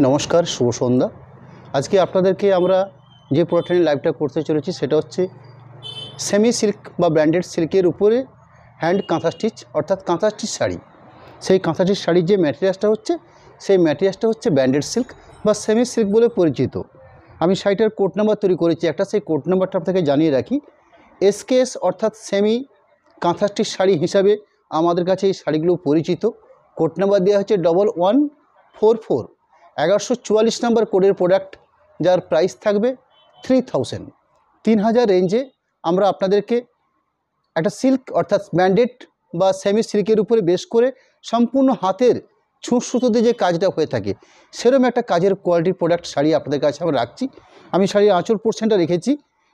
নমস্কার, শুভ সন্ধ্যা। আজকে আপনাদেরকে আমরা যে প্রোডাক্ট নিয়ে লাইভটা করতে চলেছি সেটা হচ্ছে সেমি সিল্ক বা ব্র্যান্ডেড সিল্কের উপরে হ্যান্ড কাঁথা স্টিচ, অর্থাৎ কাঁথা স্টিচ শাড়ি। সেই কাঁথা স্টিচ শাড়ির যে ম্যাটেরিয়ালসটা হচ্ছে সেই ম্যাটেরিয়ালসটা হচ্ছে ব্র্যান্ডেড সিল্ক বা সেমি সিল্ক বলে পরিচিত। আমি শাড়িটার কোড নাম্বার তৈরি করেছি একটা, সেই কোড নাম্বারটা আপনাকে জানিয়ে রাখি। এসকেএস অর্থাৎ সেমি কাঁথা স্টিচ শাড়ি হিসাবে আমাদের কাছে এই শাড়িগুলো পরিচিত। কোড নাম্বার দেওয়া হচ্ছে 1144। 1144 নম্বর কোডের প্রোডাক্ট, যার প্রাইস থাকবে 3000 রেঞ্জে। আমরা আপনাদেরকে একটা সিল্ক অর্থাৎ ব্র্যান্ডেড বা সেমি সিল্কের উপরে বেশ করে সম্পূর্ণ হাতের ছুঁচ সুতোতে যে কাজটা হয়ে থাকে সেরকম একটা কাজের কোয়ালিটির প্রোডাক্ট শাড়ি আপনাদের কাছে আমরা রাখছি। আমি শাড়ির আঁচল পোর্শনটা রেখেছি।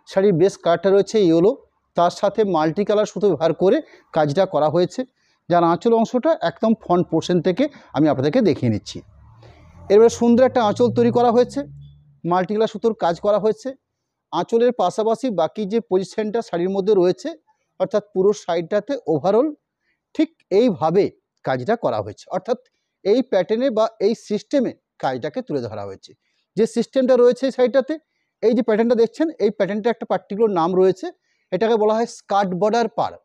শাড়ির বেস কালারটা রয়েছে ইয়েলো, তার সাথে মাল্টি কালার সুতো ব্যবহার করে কাজটা করা হয়েছে, যার আঁচল অংশটা একদম ফ্রন্ট পোর্শন থেকে আমি আপনাদেরকে দেখিয়ে নিচ্ছি। এবারে সুন্দর একটা আঁচল তৈরি করা হয়েছে, মাল্টি কালার সুতোর কাজ করা হয়েছে। আঁচলের পাশাপাশি বাকি যে পজিশনটা শাড়ির মধ্যে রয়েছে অর্থাৎ পুরো সাইডটাতে ওভারঅল ঠিক এইভাবে কাজটা করা হয়েছে, অর্থাৎ এই প্যাটার্নে বা এই সিস্টেমে কাজটাকে তুলে ধরা হয়েছে। যে সিস্টেমটা রয়েছে এই সাইডটাতে, এই যে প্যাটার্নটা দেখছেন, এই প্যাটার্নটা একটা পার্টিকুলার নাম রয়েছে, এটাকে বলা হয় স্কার্ট বর্ডার পাড়,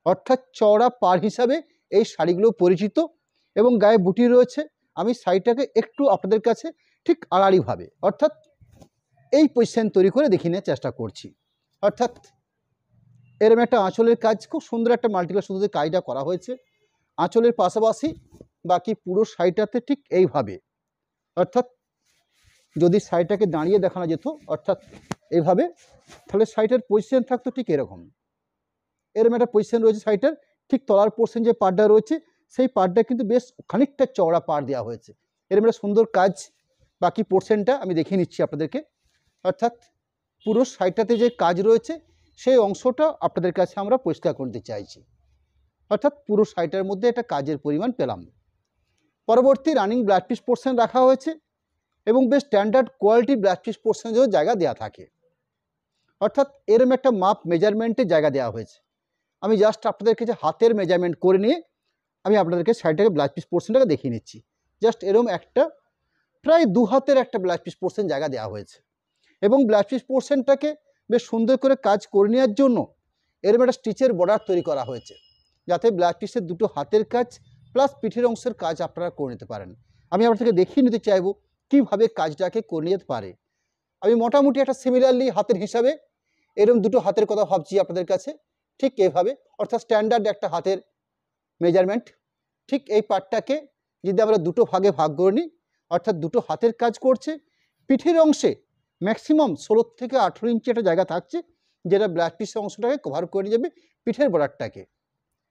অর্থাৎ চওড়া পাড় হিসাবে এই শাড়িগুলো পরিচিত। এবং গায়ে বুটি রয়েছে। আমি শাড়িটাকে একটু আপনাদের কাছে ঠিক আড়াআড়িভাবে অর্থাৎ এই পজিশন তৈরি করে দেখিয়ে নেওয়ার চেষ্টা করছি। অর্থাৎ এরকম একটা আঁচলের কাজ, খুব সুন্দর একটা মাল্টিকালার সুতোতে কাজটা করা হয়েছে। আঁচলের পাশাপাশি বাকি পুরো শাড়িটাতে ঠিক এইভাবে, অর্থাৎ যদি শাড়িটাকে দাঁড়িয়ে দেখানো যেত অর্থাৎ এইভাবে, তাহলে শাড়িটার পজিশন থাকতো ঠিক এরকম একটা পজিশন রয়েছে। শাড়িটার ঠিক তলার পোর্শন যে পাড়টা রয়েছে সেই পাড়টা কিন্তু বেশ খানিকটা চওড়া পাড় দেওয়া হয়েছে। এরকম একটা সুন্দর কাজ। বাকি পোর্শনটা আমি দেখিয়ে নিচ্ছি আপনাদেরকে। অর্থাৎ পুরো শাড়িটাতে যে কাজ রয়েছে সেই অংশটা আপনাদের কাছে আমরা পরিষ্কার করতে চাইছি। অর্থাৎ পুরো শাড়িটার মধ্যে একটা কাজের পরিমাণ পেলাম। পরবর্তী রানিং ব্লাউজ পিস পোর্শন রাখা হয়েছে এবং বেশ স্ট্যান্ডার্ড কোয়ালিটি ব্লাউজ পিস পোর্শনেরও জায়গা দেওয়া থাকে। অর্থাৎ এরম একটা মাপ মেজারমেন্টের জায়গা দেওয়া হয়েছে। আমি জাস্ট আপনাদেরকে যে হাতের মেজারমেন্ট করে নিয়ে আমি আপনাদেরকে শাড়িটাকে ব্লাউজ পিস পোর্শনটাকে দেখিয়ে নিচ্ছি। জাস্ট এরম একটা প্রায় 2 হাতের একটা ব্লাউজ পিস পোর্শন জায়গা দেওয়া হয়েছে এবং ব্লাউজ পিস পোর্শনটাকে বেশ সুন্দর করে কাজ করে নেওয়ার জন্য এরকম একটা স্টিচের বর্ডার তৈরি করা হয়েছে, যাতে ব্লাউজ পিসের দুটো হাতের কাজ প্লাস পিঠের অংশের কাজ আপনারা করে নিতে পারেন। আমি আপনাদেরকে দেখিয়ে নিতে চাইবো কীভাবে কাজটাকে করে নিতে পারে। আমি মোটামুটি একটা সিমিলারলি হাতের হিসাবে এরকম দুটো হাতের কথা ভাবছি আপনাদের কাছে, ঠিক এভাবে, অর্থাৎ স্ট্যান্ডার্ড একটা হাতের মেজারমেন্ট। ঠিক এই পার্টটাকে যদি আমরা দুটো ভাগে ভাগ করে নিই, অর্থাৎ দুটো হাতের কাজ করছে, পিঠের অংশে ম্যাক্সিমাম 16 থেকে 18 ইঞ্চি একটা জায়গা থাকছে, যেটা ব্লাউজ পিসের অংশটাকে কভার করে যাবে পিঠের বর্ডারটাকে।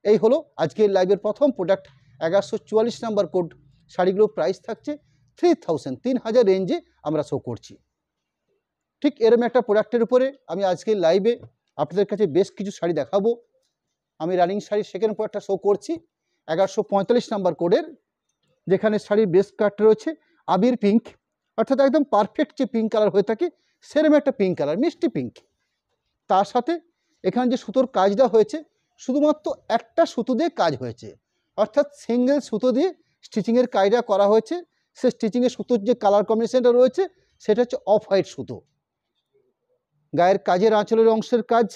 এই হলো আজকের লাইভের প্রথম প্রোডাক্ট। 1144 নাম্বার কোড শাড়িগুলোর প্রাইস থাকছে 3000 রেঞ্জে আমরা শো করছি। ঠিক এরকম একটা প্রোডাক্টের উপরে আমি আজকের লাইভে আপনাদের কাছে বেশ কিছু শাড়ি দেখাবো। আমি রানিং শাড়ির সেকেন্ড প্রোডাক্টটা শো করছি 1145 নাম্বার কোডের, যেখানে শাড়ির বেস কালারটা রয়েছে আবির পিঙ্ক, অর্থাৎ একদম পারফেক্ট যে পিঙ্ক কালার হয়ে থাকে সেরকম একটা পিঙ্ক কালার, মিষ্টি পিঙ্ক। তার সাথে এখানে যে সুতোর কাজটা হয়েছে শুধুমাত্র একটা সুতো দিয়ে কাজ হয়েছে, অর্থাৎ সিঙ্গেল সুতো দিয়ে স্টিচিংয়ের কাজটা করা হয়েছে। সে স্টিচিংয়ের সুতোর যে কালার কম্বিনেশনটা রয়েছে সেটা হচ্ছে অফ হোয়াইট সুতো। গায়ের কাজের আঁচলের অংশের কাজ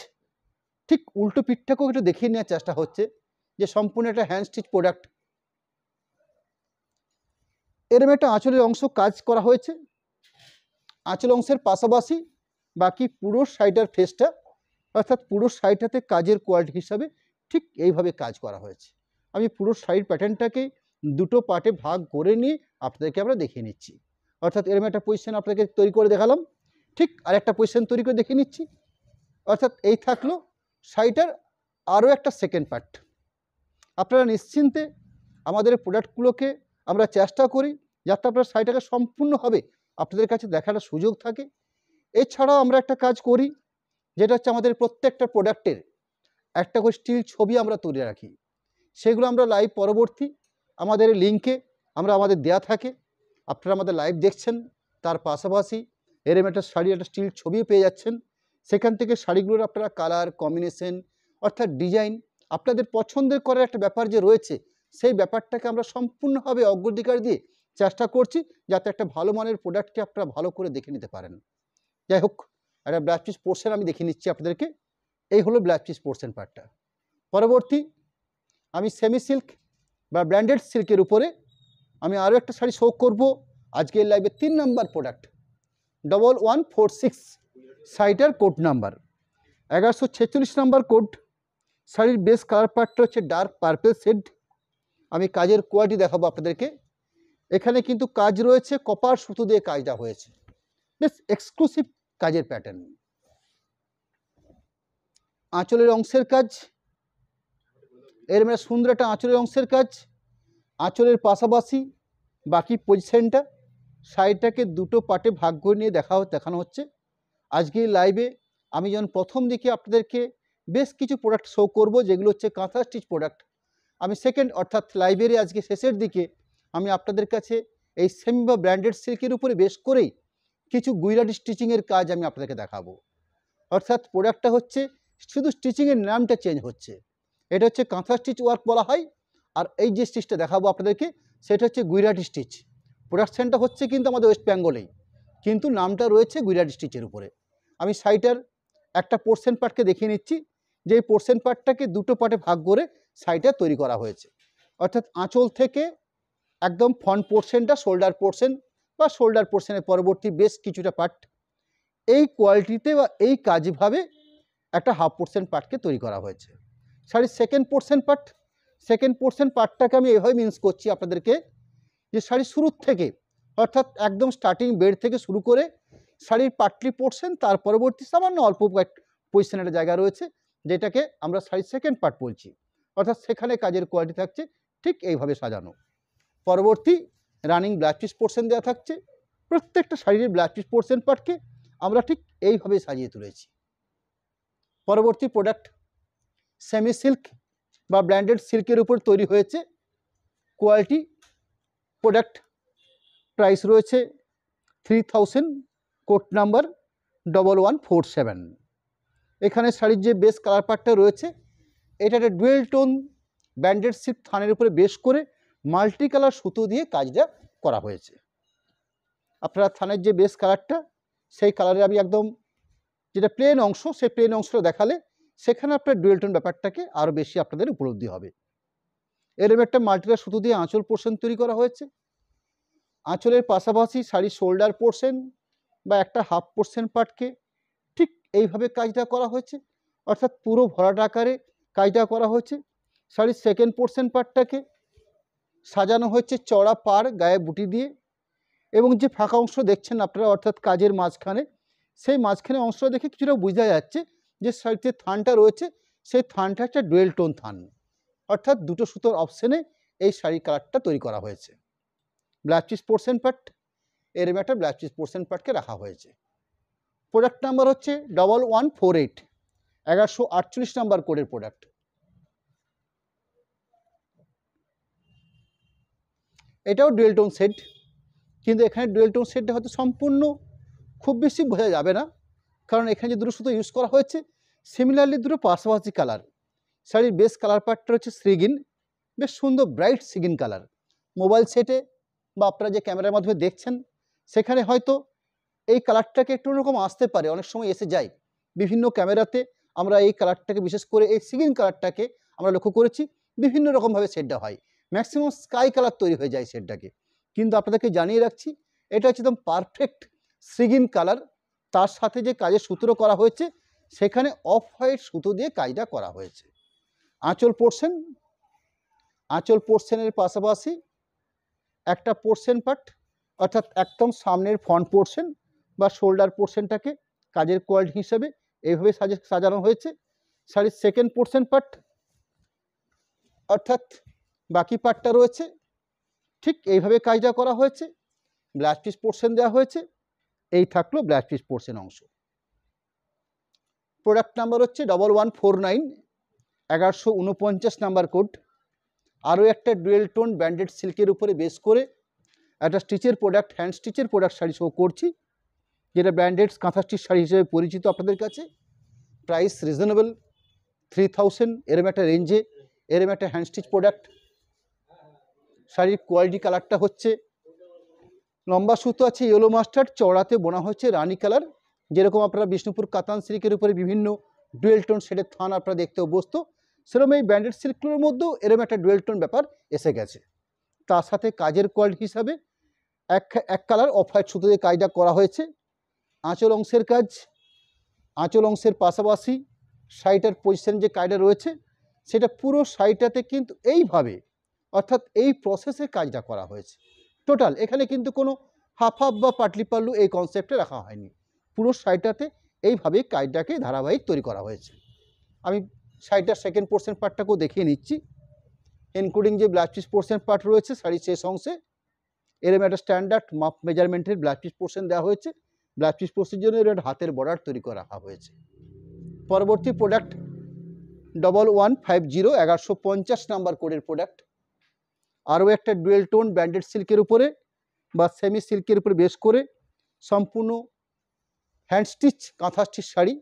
ঠিক উল্টো পিঠটাকেও একটু দেখিয়ে নেওয়ার চেষ্টা হচ্ছে যে সম্পূর্ণ একটা হ্যান্ড স্টিচ প্রোডাক্ট। এরম একটা আঁচলের অংশ কাজ করা হয়েছে। আঁচল অংশের পাশাপাশি বাকি পুরো শাড়িটার ফেসটা, অর্থাৎ পুরো শাড়িটাতে কাজের কোয়ালিটি হিসাবে ঠিক এইভাবে কাজ করা হয়েছে। আমি পুরো শাড়ির প্যাটার্নটাকে দুটো পার্টে ভাগ করে নিয়ে আপনাদেরকে আমরা দেখিয়ে নিচ্ছি। অর্থাৎ এরম একটা পজিশন আপনাকে তৈরি করে দেখালাম, ঠিক আরেকটা পজিশন তৈরি করে দেখিয়ে নিচ্ছি। অর্থাৎ এই থাকলো শাড়িটার আরও একটা সেকেন্ড পার্ট। আপনারা নিশ্চিন্তে আমাদের প্রোডাক্টগুলোকে আমরা চেষ্টা করি যাতে আপনার শাড়িটাকে সম্পূর্ণভাবে আপনাদের কাছে দেখার সুযোগ থাকে। এছাড়াও আমরা একটা কাজ করি, যেটা হচ্ছে আমাদের প্রত্যেকটা প্রোডাক্টের একটা করে স্টিল ছবি আমরা তুলে রাখি। সেগুলো আমরা লাইভ পরবর্তী আমাদের লিঙ্কে আমাদের দেয়া থাকে। আপনারা আমাদের লাইভ দেখছেন, তার পাশাপাশি এরম একটা শাড়ি একটা স্টিল ছবিও পেয়ে যাচ্ছেন। সেখান থেকে শাড়িগুলোর আপনারা কালার কম্বিনেশন অর্থাৎ ডিজাইন আপনাদের পছন্দের করার একটা ব্যাপার যে রয়েছে, সেই ব্যাপারটাকে আমরা সম্পূর্ণভাবে অগ্রাধিকার দিয়ে চেষ্টা করছি যাতে একটা ভালো মানের প্রোডাক্টকে আপনারা ভালো করে দেখে নিতে পারেন। যাই হোক, একটা ব্লাউজ পিস পোর্শন আমি দেখিয়ে নিচ্ছি আপনাদেরকে। এই হলো ব্লাউজ পিস পোর্শন পার্টটা। পরবর্তী আমি সেমি সিল্ক বা ব্র্যান্ডেড সিল্কের উপরে আমি আরও একটা শাড়ি শো করব। আজকের লাইভে 3 নাম্বার প্রোডাক্ট 1146 শাড়িটার কোড নাম্বার 1146 নাম্বার কোড। শাড়ির বেস কালার পার্টটা হচ্ছে ডার্ক পার্পেল শেড। আমি কাজের কোয়ালিটি দেখাবো আপনাদেরকে। এখানে কিন্তু কাজ রয়েছে, কপার সুতো দিয়ে কাজটা হয়েছে, বেশ এক্সক্লুসিভ কাজের প্যাটার্ন। আঁচলের অংশের কাজ, এর মানে সুন্দর একটা আঁচলের অংশের কাজ। আঁচলের পাশাপাশি বাকি পজিশনটা শাড়িটাকে দুটো পার্টে ভাগ করে নিয়ে দেখানো হচ্ছে। আজকে লাইভে আমি যখন প্রথম দিকে আপনাদেরকে বেশ কিছু প্রোডাক্ট শো করব, যেগুলো হচ্ছে কাঁথা স্টিচ প্রোডাক্ট। আমি সেকেন্ড অর্থাৎ লাইভেরই আজকে শেষের দিকে আমি আপনাদের কাছে এই সেমি বা ব্র্যান্ডেড সিল্কের উপরে বেশ করেই কিছু গুজরাটি স্টিচিংয়ের কাজ আমি আপনাদেরকে দেখাবো। অর্থাৎ প্রোডাক্টটা হচ্ছে শুধু স্টিচিংয়ের নামটা চেঞ্জ হচ্ছে। এটা হচ্ছে কাঁথা স্টিচ ওয়ার্ক বলা হয়। আর এই যে স্টিচটা দেখাবো আপনাদেরকে সেটা হচ্ছে গুজরাটি স্টিচ। প্রোডাকশানটা হচ্ছে কিন্তু আমাদের ওয়েস্ট বেঙ্গলেই, কিন্তু নামটা রয়েছে গুজরাটি স্টিচের উপরে। আমি শাড়িটার একটা পোর্শন পার্টকে দেখিয়ে নিচ্ছি, যে এই পোর্শন পার্টটাকে দুটো পার্টে ভাগ করে শাড়িটা তৈরি করা হয়েছে। অর্থাৎ আঁচল থেকে একদম ফ্রন্ট পোর্শনটা শোল্ডার পোর্শন বা শোল্ডার পোর্শনের পরবর্তী বেশ কিছুটা পার্ট, এই কোয়ালিটিতে বা এই কাজভাবে একটা হাফ পোর্শন পার্টকে তৈরি করা হয়েছে। শাড়ির সেকেন্ড পোর্শন পার্টটাকে আমি এভাবে মিন্স করছি আপনাদেরকে, যে শাড়ির শুরুর থেকে অর্থাৎ একদম স্টার্টিং বেড থেকে শুরু করে শাড়ির পাটলি পোর্শন, তার পরবর্তী সামান্য অল্প পজিশনের একটা জায়গা রয়েছে যেটাকে আমরা শাড়ির সেকেন্ড পার্ট বলছি। অর্থাৎ সেখানে কাজের কোয়ালিটি থাকছে ঠিক এইভাবে সাজানো। পরবর্তী রানিং ব্লাউজ পিস পোর্শন দেওয়া থাকছে। প্রত্যেকটা শাড়ির ব্লাউজ পিস পোর্শন পার্টকে আমরা ঠিক এইভাবে সাজিয়ে তুলেছি। পরবর্তী প্রোডাক্ট সেমি সিল্ক বা ব্র্যান্ডেড সিল্কের উপর তৈরি হয়েছে। কোয়ালিটি প্রোডাক্ট, প্রাইস রয়েছে 3000, কোড নাম্বার 1147। এখানে শাড়ির যে বেস কালার পার্টটা রয়েছে এটা একটা ডুয়েল টোন ব্যান্ডেড সিল্ক থানের উপরে বেশ করে মাল্টি কালার সুতো দিয়ে কাজটা করা হয়েছে। আপনারা থানের যে বেস কালারটা সেই কালারে আমি একদম যেটা প্লেন অংশ সেই প্লেন অংশটা দেখালে সেখানে আপনার ডুয়েল টোন ব্যাপারটাকে আরও বেশি আপনাদের উপলব্ধি হবে। এরকম একটা মাল্টি কালার সুতো দিয়ে আঁচল পোর্শন তৈরি করা হয়েছে। আঁচলের পাশাপাশি শাড়ির শোল্ডার পোর্শন বা একটা হাফ পোর্শন পার্টকে ঠিক এইভাবে কাজটা করা হয়েছে, অর্থাৎ পুরো ভরাট আকারে কাজটা করা হয়েছে। শাড়ির সেকেন্ড পোর্শন পার্টটাকে সাজানো হয়েছে চড়া পাড় গায়ে বুটি দিয়ে, এবং যে ফাঁকা অংশ দেখছেন আপনারা অর্থাৎ কাজের মাঝখানে, সেই মাঝখানে অংশটা দেখে কিছুটা বোঝা যাচ্ছে যে শাড়িতে থানটা রয়েছে সেই থানটা একটা ডুয়েল টোন থান, অর্থাৎ দুটো সুতোর অপশানে এই শাড়ি কালারটা তৈরি করা হয়েছে। ব্লাউজ পিস পোর্শন পার্ট, এরম একটা ব্লাউজ পিস পোর্শন পার্টকে রাখা হয়েছে। প্রোডাক্ট নাম্বার হচ্ছে 1148, 1148 নাম্বার কোডের প্রোডাক্ট। এটাও ডুয়েল টোন সেট, কিন্তু এখানে ডুয়েল টোন সেটটা হয়তো সম্পূর্ণ খুব বেশি বোঝা যাবে না, কারণ এখানে যে দুটো সুতো ইউজ করা হয়েছে সিমিলারলি দুটো পাশাপাশি কালার। শাড়ির বেস কালার পার্টটা হচ্ছে সিগিন, বেশ সুন্দর ব্রাইট সিগিন কালার। মোবাইল সেটে বা আপনারা যে ক্যামেরার মাধ্যমে দেখছেন সেখানে হয়তো এই কালারটাকে একটু অন্যরকম আসতে পারে, অনেক সময় এসে যায় বিভিন্ন ক্যামেরাতে। আমরা এই কালারটাকে বিশেষ করে এই সিগিন কালারটাকে আমরা লক্ষ্য করেছি বিভিন্ন রকমভাবে শেডটা হয়, ম্যাক্সিমাম স্কাই কালার তৈরি হয়ে যায় শেডটাকে। কিন্তু আপনাদেরকে জানিয়ে রাখছি এটা হচ্ছে একদম পারফেক্ট সিগিন কালার। তার সাথে যে কাজের সূত্র করা হয়েছে সেখানে অফ হোয়াইট সুতো দিয়ে কাজটা করা হয়েছে। আঁচল পোর্শনের পাশাপাশি একটা পোর্শন পার্ট, অর্থাৎ একদম সামনের ফ্রন্ট পোর্শন বা শোল্ডার পোর্শনটাকে কাজের কোয়ালিটি হিসেবে এইভাবে সাজানো হয়েছে। শাড়ির সেকেন্ড পোর্শন পার্ট অর্থাৎ বাকি পার্টটা রয়েছে ঠিক এইভাবে কাজটা করা হয়েছে। ব্লাউজ পিস পোর্শন দেওয়া হয়েছে, এই থাকলো ব্লাউজ পিস পোর্শন অংশ। প্রোডাক্ট নাম্বার হচ্ছে 1149, 1149 নাম্বার কোড। আরও একটা ডুয়েল টোন ব্যান্ডেড সিল্কের উপরে বেস করে একটা স্টিচের প্রোডাক্ট, হ্যান্ড স্টিচের প্রোডাক্ট শাড়ি শো করছি, যেটা ব্র্যান্ডেড কাঁথা স্টিচ শাড়ি হিসেবে পরিচিত আপনাদের কাছে। প্রাইস রিজনেবল 3000, এরম একটা রেঞ্জে এরম একটা হ্যান্ড স্টিচ প্রোডাক্ট। শাড়ির কোয়ালিটি কালারটা হচ্ছে লম্বা সুতো আছে ইয়েলো মাস্টার্ড, চওড়াতে বোনা হচ্ছে রানী কালার। যেরকম আপনারা বিষ্ণুপুর কাতান সিল্কের উপরে বিভিন্ন ডুয়েল টোন শেডের থান আপনারা দেখতে অভ্যস্ত, সেরকম এই ব্যান্ডেড সিল্কগুলোর মধ্যেও এরকম একটা ডুয়েল টোন ব্যাপার এসে গেছে। তার সাথে কাজের কোয়ালিটি হিসাবে এক কালার অফ হোয়াইট সুতো দিয়ে কাজটা করা হয়েছে। আঁচল অংশের কাজ, আঁচল অংশের পাশাপাশি শাড়িটার পজিশন যে কাজটা রয়েছে সেটা পুরো শাড়িটাতে কিন্তু এইভাবে অর্থাৎ এই প্রসেসে কাজটা করা হয়েছে টোটাল। এখানে কিন্তু কোনো হাফ হাফ বা পাটলি পাল্লু এই কনসেপ্টে রাখা হয়নি, পুরো শাড়িটাতে এইভাবে কাজটাকে ধারাবাহিক তৈরি করা হয়েছে। আমি শাড়িটার সেকেন্ড পোর্শন পার্টটাকেও দেখিয়ে নিচ্ছি, ইনক্লুডিং যে ব্লাউজ পিস পোর্শন পার্ট রয়েছে শাড়ির শেষ অংশে এরকম একটা স্ট্যান্ডার্ড মাপ মেজারমেন্টের ব্লাউজ পিস পোর্শন দেওয়া হয়েছে। ব্লাউজ পিস পোর্শনের জন্য এর একটা হাতের বর্ডার তৈরি করা রাখা হয়েছে। পরবর্তী প্রোডাক্ট 1150 1150 নাম্বার কোডের প্রোডাক্ট, আরও একটা ডুয়েল টোন ব্যান্ডেড সিল্কের উপরে বা সেমি সিল্কের উপরে বেশ করে সম্পূর্ণ হ্যান্ড স্টিচ কাঁথা স্টিচ শাড়ি।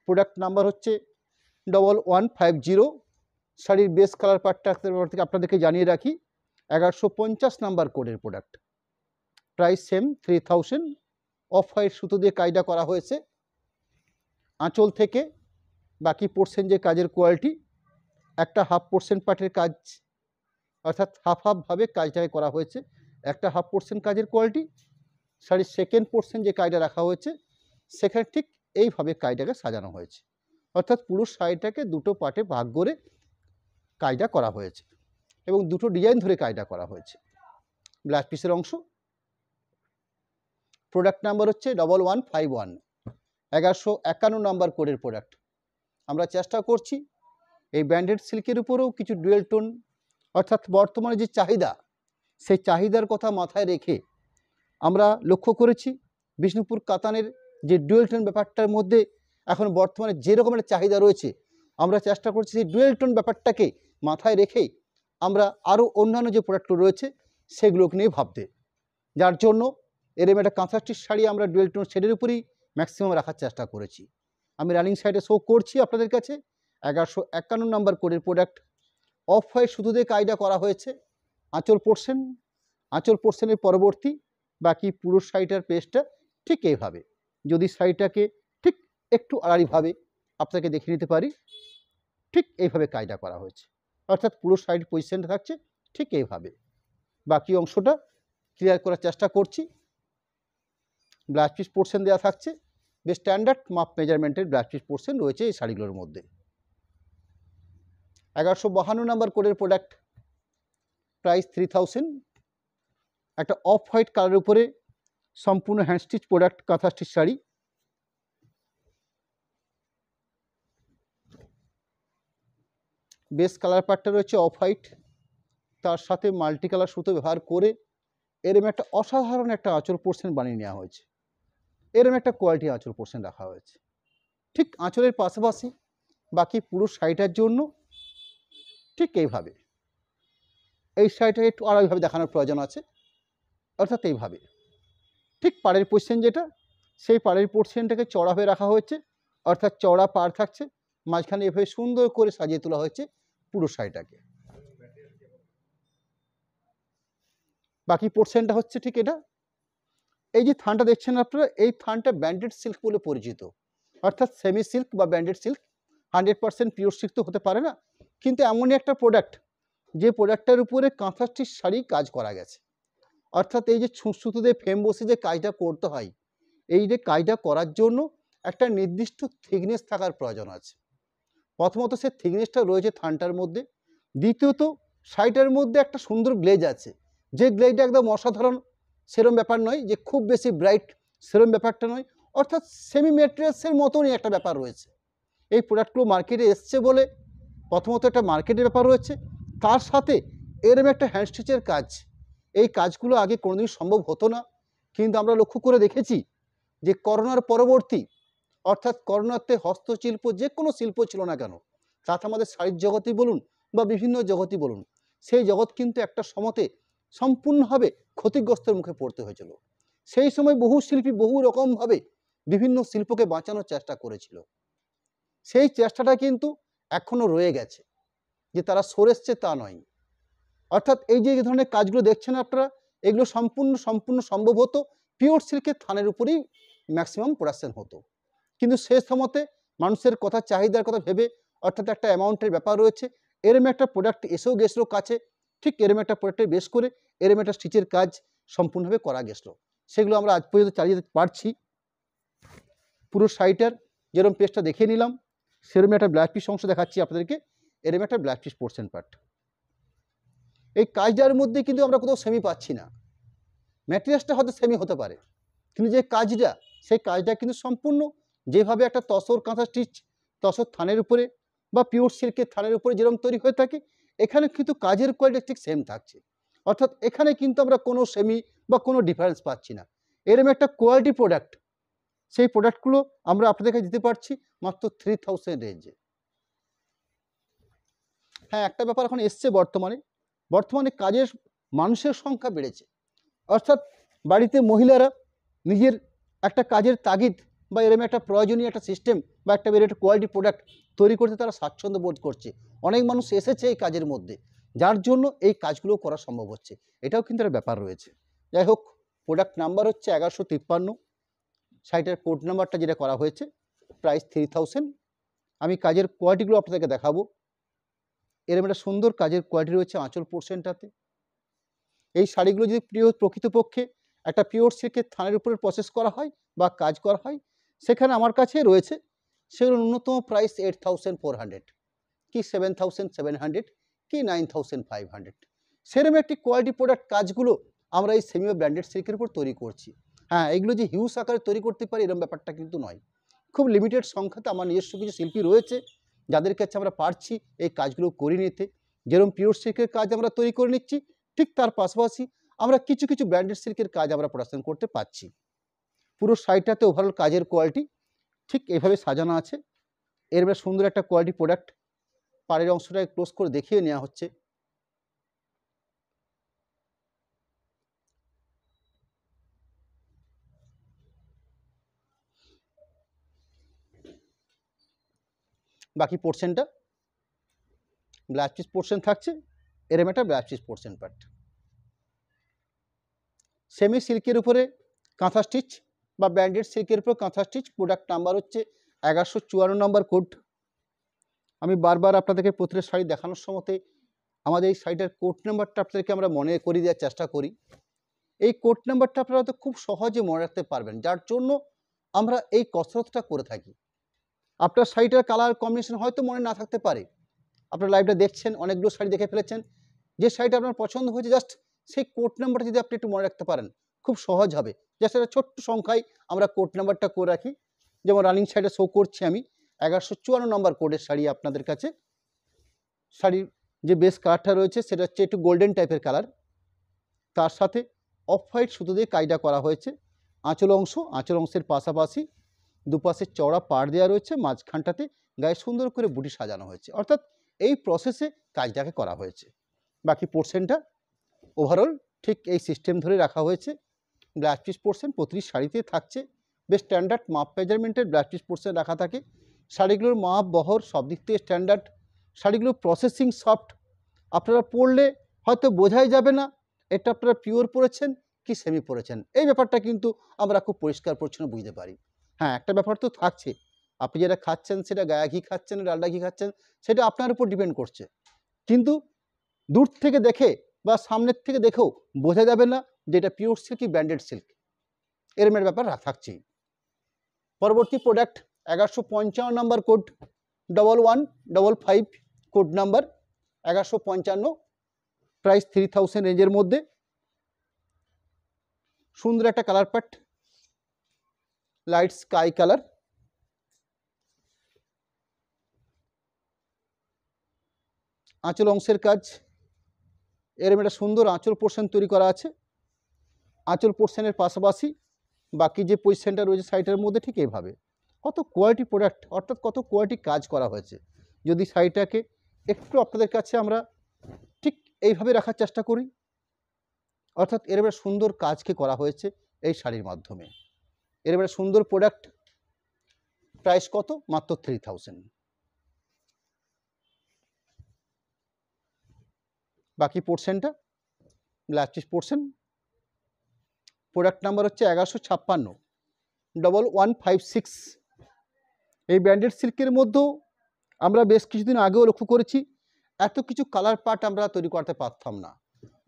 প্রোডাক্ট নাম্বার হচ্ছে 1150। শাড়ির বেস কালার পার্টটা আপনাদেরকে জানিয়ে রাখি 1150 নাম্বার কোডের product. Price same 3000। Off white সুতো দিয়ে কাজটা করা হয়েছে। আঁচল থেকে বাকি পোর্শন যে কাজের কোয়ালিটি, একটা হাফ পোর্শন পার্টের কাজ অর্থাৎ হাফ হাফভাবে কাজটাকে করা হয়েছে। একটা হাফ পোর্শন কাজের কোয়ালিটি, শাড়ির সেকেন্ড পোর্শন যে কাজটা রাখা হয়েছে সেখানে ঠিক এইভাবে কাজটাকে সাজানো হয়েছে, অর্থাৎ পুরো শাড়িটাকে দুটো পার্টে ভাগ করে কাজটা করা হয়েছে এবং দুটো ডিজাইন ধরে কাজটা করা হয়েছে। ব্লাউজ পিসের অংশ। প্রোডাক্ট নাম্বার হচ্ছে 1151 1151 নাম্বার কোডের প্রোডাক্ট। আমরা চেষ্টা করছি এই ব্যান্ডেড সিল্কের উপরেও কিছু ডুয়েল টোন অর্থাৎ বর্তমানে যে চাহিদা সেই চাহিদার কথা মাথায় রেখে আমরা লক্ষ্য করেছি বিষ্ণুপুর কাতানের যে ডুয়েল টোন ব্যাপারটার মধ্যে এখন বর্তমানে যে রকমের চাহিদা রয়েছে আমরা চেষ্টা করছি সেই ডুয়েল টোন ব্যাপারটাকে মাথায় রেখেই আমরা আরও অন্যান্য যে প্রোডাক্টগুলো রয়েছে সেগুলোকে নিয়ে ভাবতে, যার জন্য এরকম একটা কাঁথা স্টিচ শাড়ি আমরা ডুয়েল টোন শেডের উপরেই ম্যাক্সিমাম রাখার চেষ্টা করেছি। আমি রানিং সাইডে শো করছি আপনাদের কাছে 1151 নাম্বার কোডের প্রোডাক্ট। অফ হোয়াইট সুতো দিয়ে কাজটা করা হয়েছে। আঁচল পোর্শন, আঁচল পোর্শনের পরবর্তী বাকি পুরো শাড়িটার পেজটা ঠিক এইভাবে, যদি শাড়িটাকে ঠিক একটু আড়াআড়িভাবে আপনাকে দেখিয়ে নিতে পারি, ঠিক এইভাবে কাজটা করা হয়েছে, অর্থাৎ পুরো শাড়ির পজিশনটা থাকছে ঠিক এইভাবে। বাকি অংশটা ক্লিয়ার করার চেষ্টা করছি। ব্লাউজ পিস পোর্শন দেওয়া থাকছে, বেশ স্ট্যান্ডার্ড মাপ মেজারমেন্টের ব্লাউজ পিস পোর্শন রয়েছে এই শাড়িগুলোর মধ্যে। 1152 নাম্বার কোডের প্রোডাক্ট। প্রাইস 3000। একটা অফ হোয়াইট কালারের উপরে সম্পূর্ণ হ্যান্ড স্টিচ প্রোডাক্ট কাঁথা স্টিচ শাড়ি। বেস কালার পার্টটা রয়েছে অফ হোয়াইট, তার সাথে মাল্টি কালার সুতো ব্যবহার করে এরম একটা অসাধারণ একটা আঁচল পোর্শন বানিয়ে নেওয়া হয়েছে। এরম একটা কোয়ালিটি আঁচল পোর্শন রাখা হয়েছে ঠিক আঁচলের পাশাপাশি বাকি পুরো শাড়িটার জন্য ঠিক এইভাবে। এই শাড়িটাকে একটু আলাদাভাবে দেখানোর প্রয়োজন আছে, অর্থাৎ এইভাবে ঠিক পাড়ের পোর্শন যেটা সেই পাড়ের পোর্শনটাকে চড়া হয়ে রাখা হয়েছে, অর্থাৎ চওড়া পাড় থাকছে, মাঝখানে এভাবে সুন্দর করে সাজিয়ে তোলা হয়েছে পুরো শাড়িটাকে। বাকি পোর্শনটা হচ্ছে ঠিক এটা। এই যে থানটা দেখছেন আপনারা, এই থানটা ব্যান্ডেড সিল্ক বলে পরিচিত, অর্থাৎ সেমি সিল্ক বা ব্যান্ডেড সিল্ক। 100% পিওর সিল্ক তো হতে পারে না, কিন্তু এমনই একটা প্রোডাক্ট যে প্রোডাক্টটার উপরে কাঁথা স্টিচ শাড়ি কাজ করা গেছে, অর্থাৎ এই যে সুতো দিয়ে ফ্রেম বসে যে কাজটা করতে হয়, এই যে কাজটা করার জন্য একটা নির্দিষ্ট থিকনেস থাকার প্রয়োজন আছে। প্রথমত সে থিকনেসটা রয়েছে থানটার মধ্যে, দ্বিতীয়ত শাড়িটার মধ্যে একটা সুন্দর গ্লেজ আছে, যে গ্লেজটা একদম অসাধারণ সেরম ব্যাপার নয়, যে খুব বেশি ব্রাইট সেরম ব্যাপারটা নয়, অর্থাৎ সেমি ম্যাটেরিয়ালসের মতনই একটা ব্যাপার রয়েছে। এই প্রোডাক্টগুলো মার্কেটে এসছে বলে প্রথমত একটা মার্কেটের ব্যাপার রয়েছে, তার সাথে এরম একটা হ্যান্ড স্টিচের কাজ, এই কাজগুলো আগে কোনোদিন সম্ভব হতো না। কিন্তু আমরা লক্ষ্য করে দেখেছি যে করোনার পরবর্তী অর্থাৎ করোনাতে হস্তশিল্প যে কোনো শিল্প ছিল না কেন, তাতে আমাদের শাড়ির জগতই বলুন বা বিভিন্ন জগতই বলুন, সেই জগৎ কিন্তু একটা সময়তে সম্পূর্ণভাবে ক্ষতিগ্রস্তের মুখে পড়তে হয়েছিল। সেই সময় বহু শিল্পী বহু রকমভাবে বিভিন্ন শিল্পকে বাঁচানোর চেষ্টা করেছিল। সেই চেষ্টাটা কিন্তু এখনও রয়ে গেছে, যে তারা সরে এসছে তা নয়। অর্থাৎ এই যে ধরনের কাজগুলো দেখছেন আপনারা, এগুলো সম্পূর্ণ সম্ভবত পিওর সিল্কের থানের উপরেই ম্যাক্সিমাম প্রোডাকশন হতো। কিন্তু শেষ সময়তে মানুষের কথা, চাহিদার কথা ভেবে, অর্থাৎ একটা অ্যামাউন্টের ব্যাপার রয়েছে, এরম একটা প্রোডাক্ট এসেও গেছিলো কাছে, ঠিক এরম একটা প্রোডাক্টে বেশ করে এরম একটা স্টিচের কাজ সম্পূর্ণভাবে করা গেছিলো। সেগুলো আমরা আজ পর্যন্ত চালিয়ে যেতে পারছি। পুরো শাড়িটার যেরকম পেজটা দেখিয়ে নিলাম, সেরকম একটা ব্লাউজ পিস অংশ দেখাচ্ছি আপনাদেরকে। এরম একটা ব্লাউজ পিস পোর্শন পার্ট। এই কাজটার মধ্যে কিন্তু আমরা কোথাও সেমি পাচ্ছি না। ম্যাটেরিয়ালসটা হয়তো সেমি হতে পারে, কিন্তু যে কাজটা, সেই কাজটা কিন্তু সম্পূর্ণ যেভাবে একটা তসর কাঁথা স্টিচ তসর থানের উপরে বা পিওর সিল্কের থানের উপরে যেরকম তৈরি হয়ে থাকে, এখানে কিন্তু কাজের কোয়ালিটি ঠিক সেম থাকছে। অর্থাৎ এখানে কিন্তু আমরা কোনো সেমি বা কোনো ডিফারেন্স পাচ্ছি না। এরম একটা কোয়ালিটি প্রোডাক্ট, সেই প্রোডাক্টগুলো আমরা আপনাদেরকে দিতে পারছি মাত্র 3000 রেঞ্জে। হ্যাঁ, একটা ব্যাপার এখন এসছে, বর্তমানে কাজের মানুষের সংখ্যা বেড়েছে। অর্থাৎ বাড়িতে মহিলারা নিজের একটা কাজের তাগিদ বা এরকম একটা প্রয়োজনীয় একটা সিস্টেম বা একটা একটা কোয়ালিটি প্রোডাক্ট তৈরি করতে তারা স্বাচ্ছন্দ্য বোধ করছে। অনেক মানুষ এসেছে এই কাজের মধ্যে, যার জন্য এই কাজগুলো করা সম্ভব হচ্ছে। এটাও কিন্তু একটা ব্যাপার রয়েছে। যাই হোক, প্রোডাক্ট নাম্বার হচ্ছে 1153, শাড়িটার কোড নাম্বারটা যেটা করা হয়েছে, প্রাইস 3000। আমি কাজের কোয়ালিটিগুলো আপনাদেরকে দেখাবো। এরকম একটা সুন্দর কাজের কোয়ালিটি রয়েছে আঁচল পোর্শনটাতে। এই শাড়িগুলো যদি প্রকৃতপক্ষে একটা পিওর সিল্কের থানের উপরে প্রসেস করা হয় বা কাজ করা হয়, সেখানে আমার কাছে রয়েছে সেগুলো ন্যূনতম প্রাইস 8400, কি 7700, কি 9500। সেরকম একটি কোয়ালিটি প্রোডাক্ট কাজগুলো আমরা এই সেমি ব্র্যান্ডেড সিল্কের উপর তৈরি করছি। হ্যাঁ, এগুলো যে হিউজ আকারে তৈরি করতে পারি এরকম ব্যাপারটা কিন্তু নয়। খুব লিমিটেড সংখ্যাতে আমার নিজস্ব কিছু শিল্পী রয়েছে, যাদের কাছে আমরা পারছি এই কাজগুলো করে নিতে। যেরকম পিওর সিল্কের কাজ আমরা তৈরি করে নিচ্ছি, ঠিক তার পাশাপাশি আমরা কিছু ব্র্যান্ডেড সিল্কের কাজ আমরা প্রোডাকশন করতে পারছি। পুরো শাড়িটাতে ওভারঅল কাজের কোয়ালিটি ঠিক এভাবে সাজানো আছে। এর বেশ সুন্দর একটা কোয়ালিটি প্রোডাক্ট। পাড়ের অংশটাকে ক্লোজ করে দেখিয়ে নেওয়া হচ্ছে। বাকি পোর্শনটা ব্লাউজ পিস পোর্শন থাকছে, এরম একটা blouse piece portion part. Semi সিল্কের উপরে কাঁথা স্টিচ বা ব্র্যান্ডেড সিল্কের উপর কাঁথা স্টিচ, প্রোডাক্ট নাম্বার হচ্ছে 1154 নম্বর কোড। আমি বারবার আপনাদেরকে প্রতিটা শাড়ি দেখানোর সময়তে আমাদের এই শাড়িটার কোড নাম্বারটা আপনাদেরকে আমরা মনে করিয়ে দেওয়ার চেষ্টা করি। এই কোড নাম্বারটা আপনারা তো খুব সহজে মনে রাখতে পারবেন, যার জন্য আমরা এই কসরতটা করে থাকি। আপনার শাড়িটার কালার কম্বিনেশন হয়তো মনে না থাকতে পারে, আপনার লাইভটা দেখছেন, অনেকগুলো শাড়ি দেখে ফেলেছেন, যে শাড়িটা আপনার পছন্দ হয়েছে, জাস্ট সেই কোড নাম্বারটা যদি আপনি একটু মনে রাখতে পারেন খুব সহজ হবে। জাস্ট একটা ছোট্ট সংখ্যায় আমরা কোড নাম্বারটা করে রাখি। যেমন রানিং শাড়িটা শো করছি আমি 1154 নম্বর কোডের শাড়ি আপনাদের কাছে। শাড়ির যে বেস কালারটা রয়েছে সেটা হচ্ছে একটু গোল্ডেন টাইপের কালার, তার সাথে অফ হোয়াইট সুতো দিয়ে কাজটা করা হয়েছে। আঁচল অংশের পাশাপাশি দুপাশে চওড়া পাড় দেওয়া রয়েছে, মাঝখানটাতে গায়ে সুন্দর করে বুটি সাজানো হয়েছে। অর্থাৎ এই প্রসেসে কাজটাকে করা হয়েছে। বাকি পোর্শনটা ওভারঅল ঠিক এই সিস্টেম ধরে রাখা হয়েছে। ব্লাউজ পিস পোর্শন প্রতিটি শাড়িতে থাকছে বেশ স্ট্যান্ডার্ড মাপ মেজারমেন্টের ব্লাউজ পিস পোর্শন রাখা থাকে। শাড়িগুলোর মাপ বহর সব দিক থেকে স্ট্যান্ডার্ড। শাড়িগুলোর প্রসেসিং সফট, আপনারা পরলে হয়তো বোঝাই যাবে না এটা আপনারা পিওর পরেছেন কি সেমি পরেছেন। এই ব্যাপারটা কিন্তু আমরা খুব পরিষ্কার পরিচ্ছন্ন বুঝতে পারি। হ্যাঁ, একটা ব্যাপার তো থাকছে, আপনি যেটা খাচ্ছেন সেটা গায়া ঘি খাচ্ছেন, ডালডা ঘি খাচ্ছেন, সেটা আপনার উপর ডিপেন্ড করছে। কিন্তু দূর থেকে দেখে বা সামনের থেকে দেখেও বোঝা যাবে না যে এটা পিওর সিল্ক কি ব্র্যান্ডেড সিল্ক, এরমের ব্যাপার থাকছেই। পরবর্তী প্রোডাক্ট 1155 নম্বর কোড, 1155 কোড নাম্বার 1155, প্রাইস 3000 রেঞ্জের মধ্যে। সুন্দর একটা কালার প্যাট, লাইট স্কাই কালার। আঁচল অংশের কাজ, এরম একটা সুন্দর আঁচল পোর্শন তৈরি করা আছে। আঁচল পোর্শনের পাশাপাশি বাকি যে পজিশনটা রয়েছে শাড়িটার মধ্যে ঠিক এইভাবে কত কোয়ালিটি প্রোডাক্ট, অর্থাৎ কত কোয়ালিটি কাজ করা হয়েছে। যদি শাড়িটাকে একটু আপনাদের কাছে আমরা ঠিক এইভাবে রাখার চেষ্টা করি, অর্থাৎ এরম একটা সুন্দর কাজকে করা হয়েছে এই শাড়ির মাধ্যমে। এরম একটা সুন্দর প্রোডাক্ট, প্রাইস কত? মাত্র 3000। বাকি পোর্শনটা blouse piece portion, product number হচ্ছে 1156 1156। এই ব্র্যান্ডেড সিল্কের মধ্যেও আমরা বেশ কিছুদিন আগেও লক্ষ্য করেছি এত কিছু কালার পার্ট আমরা তৈরি করতে পারতাম না,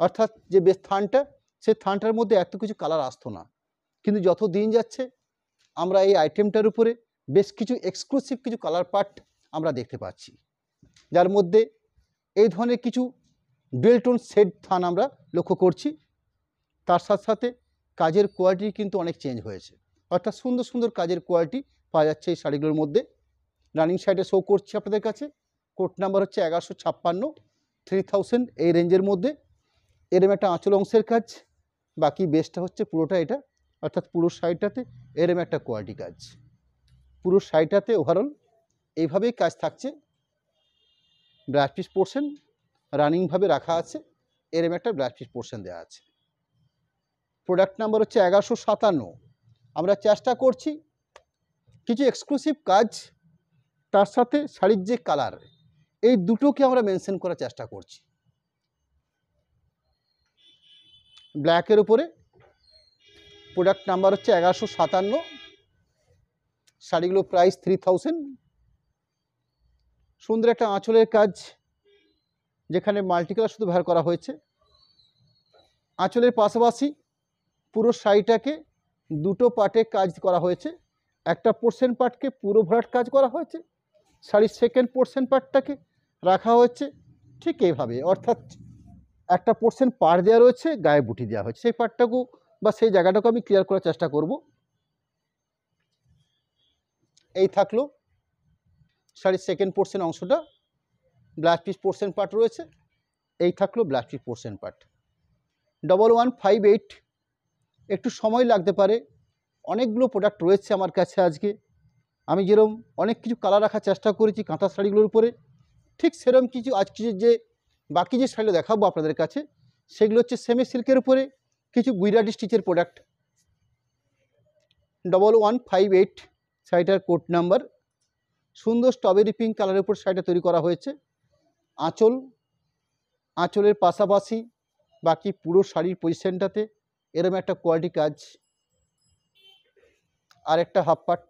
অর্থাৎ যে বেশ থানটা, সেই থানটার মধ্যে এত কিছু কালার আসতো না। কিন্তু যত দিন যাচ্ছে আমরা এই আইটেমটার উপরে বেশ কিছু এক্সক্লুসিভ কিছু কালার পার্ট আমরা দেখতে পাচ্ছি, যার মধ্যে এই ধরনের কিছু ডুয়েল টোন শেড থান আমরা লক্ষ্য করছি। তার সাথে সাথে কাজের কোয়ালিটি কিন্তু অনেক চেঞ্জ হয়েছে, অর্থাৎ সুন্দর সুন্দর কাজের কোয়ালিটি পাওয়া যাচ্ছে এই শাড়িগুলোর মধ্যে। রানিং সাইডে শো করছি আপনাদের কাছে, কোড নাম্বার হচ্ছে 1156, 3000 এই রেঞ্জের মধ্যে। এরম একটা আঁচল অংশের কাজ, বাকি বেসটা হচ্ছে পুরোটা এটা, অর্থাৎ পুরো শাড়িটাতে এরম একটা কোয়ালিটি কাজ। পুরো শাড়িটাতে ওভারঅল এইভাবেই কাজ থাকছে, ব্লাউজ পিস পোর্শন রানিংভাবে রাখা আছে, এরম একটা ব্লাউজ পিস পোর্শন দেওয়া আছে। প্রোডাক্ট নাম্বার হচ্ছে 1157। আমরা চেষ্টা করছি কিছু এক্সক্লুসিভ কাজ, তার সাথে শাড়ির যে কালার, এই দুটোকে আমরা মেনশন করার চেষ্টা করছি। ব্ল্যাকের উপরে প্রোডাক্ট নাম্বার হচ্ছে 1157, শাড়িগুলো প্রাইস 3000। সুন্দর একটা আঁচলের কাজ, যেখানে মাল্টি কালার শুধু ব্যবহার করা হয়েছে। আঁচলের পাশাপাশি পুরো শাড়িটাকে দুটো পার্টে কাজ করা হয়েছে। একটা পোর্শন পার্টকে পুরো ভরাট কাজ করা হয়েছে, শাড়ির সেকেন্ড পোর্শন পার্টটাকে রাখা হয়েছে ঠিক এইভাবে, অর্থাৎ একটা পোর্শন পাড় দেওয়া রয়েছে, গায়ে বুটি দেওয়া হয়েছে। সেই পার্টটাকেও বা সেই জায়গাটাকে আমি ক্লিয়ার করার চেষ্টা করব। এই থাকলো শাড়ির সেকেন্ড পোর্শন অংশটা, ব্লাউজ পিস পোর্শন পার্ট রয়েছে। এই থাকলো ব্লাউজ পিস পোর্শন পার্ট। 1158। একটু সময় লাগতে পারে, অনেকগুলো প্রোডাক্ট রয়েছে আমার কাছে আজকে। আমি যেরকম অনেক কিছু কালার রাখার চেষ্টা করেছি কাঁথা শাড়িগুলোর উপরে, ঠিক সেরকম কিছু আজকে যে বাকি যে শাড়িগুলো দেখাবো আপনাদের কাছে, সেগুলো হচ্ছে সেমি সিল্কের উপরে কিছু গুজরাটি স্টিচের প্রোডাক্ট। 1158 শাড়িটার কোড নাম্বার। সুন্দর স্ট্রবেরি পিঙ্ক কালারের উপর শাড়িটা তৈরি করা হয়েছে। আঁচলের পাশাপাশি বাকি পুরো শাড়ির পজিশনটাতে এরকম একটা কোয়ালিটি কাজ, আর একটা half part.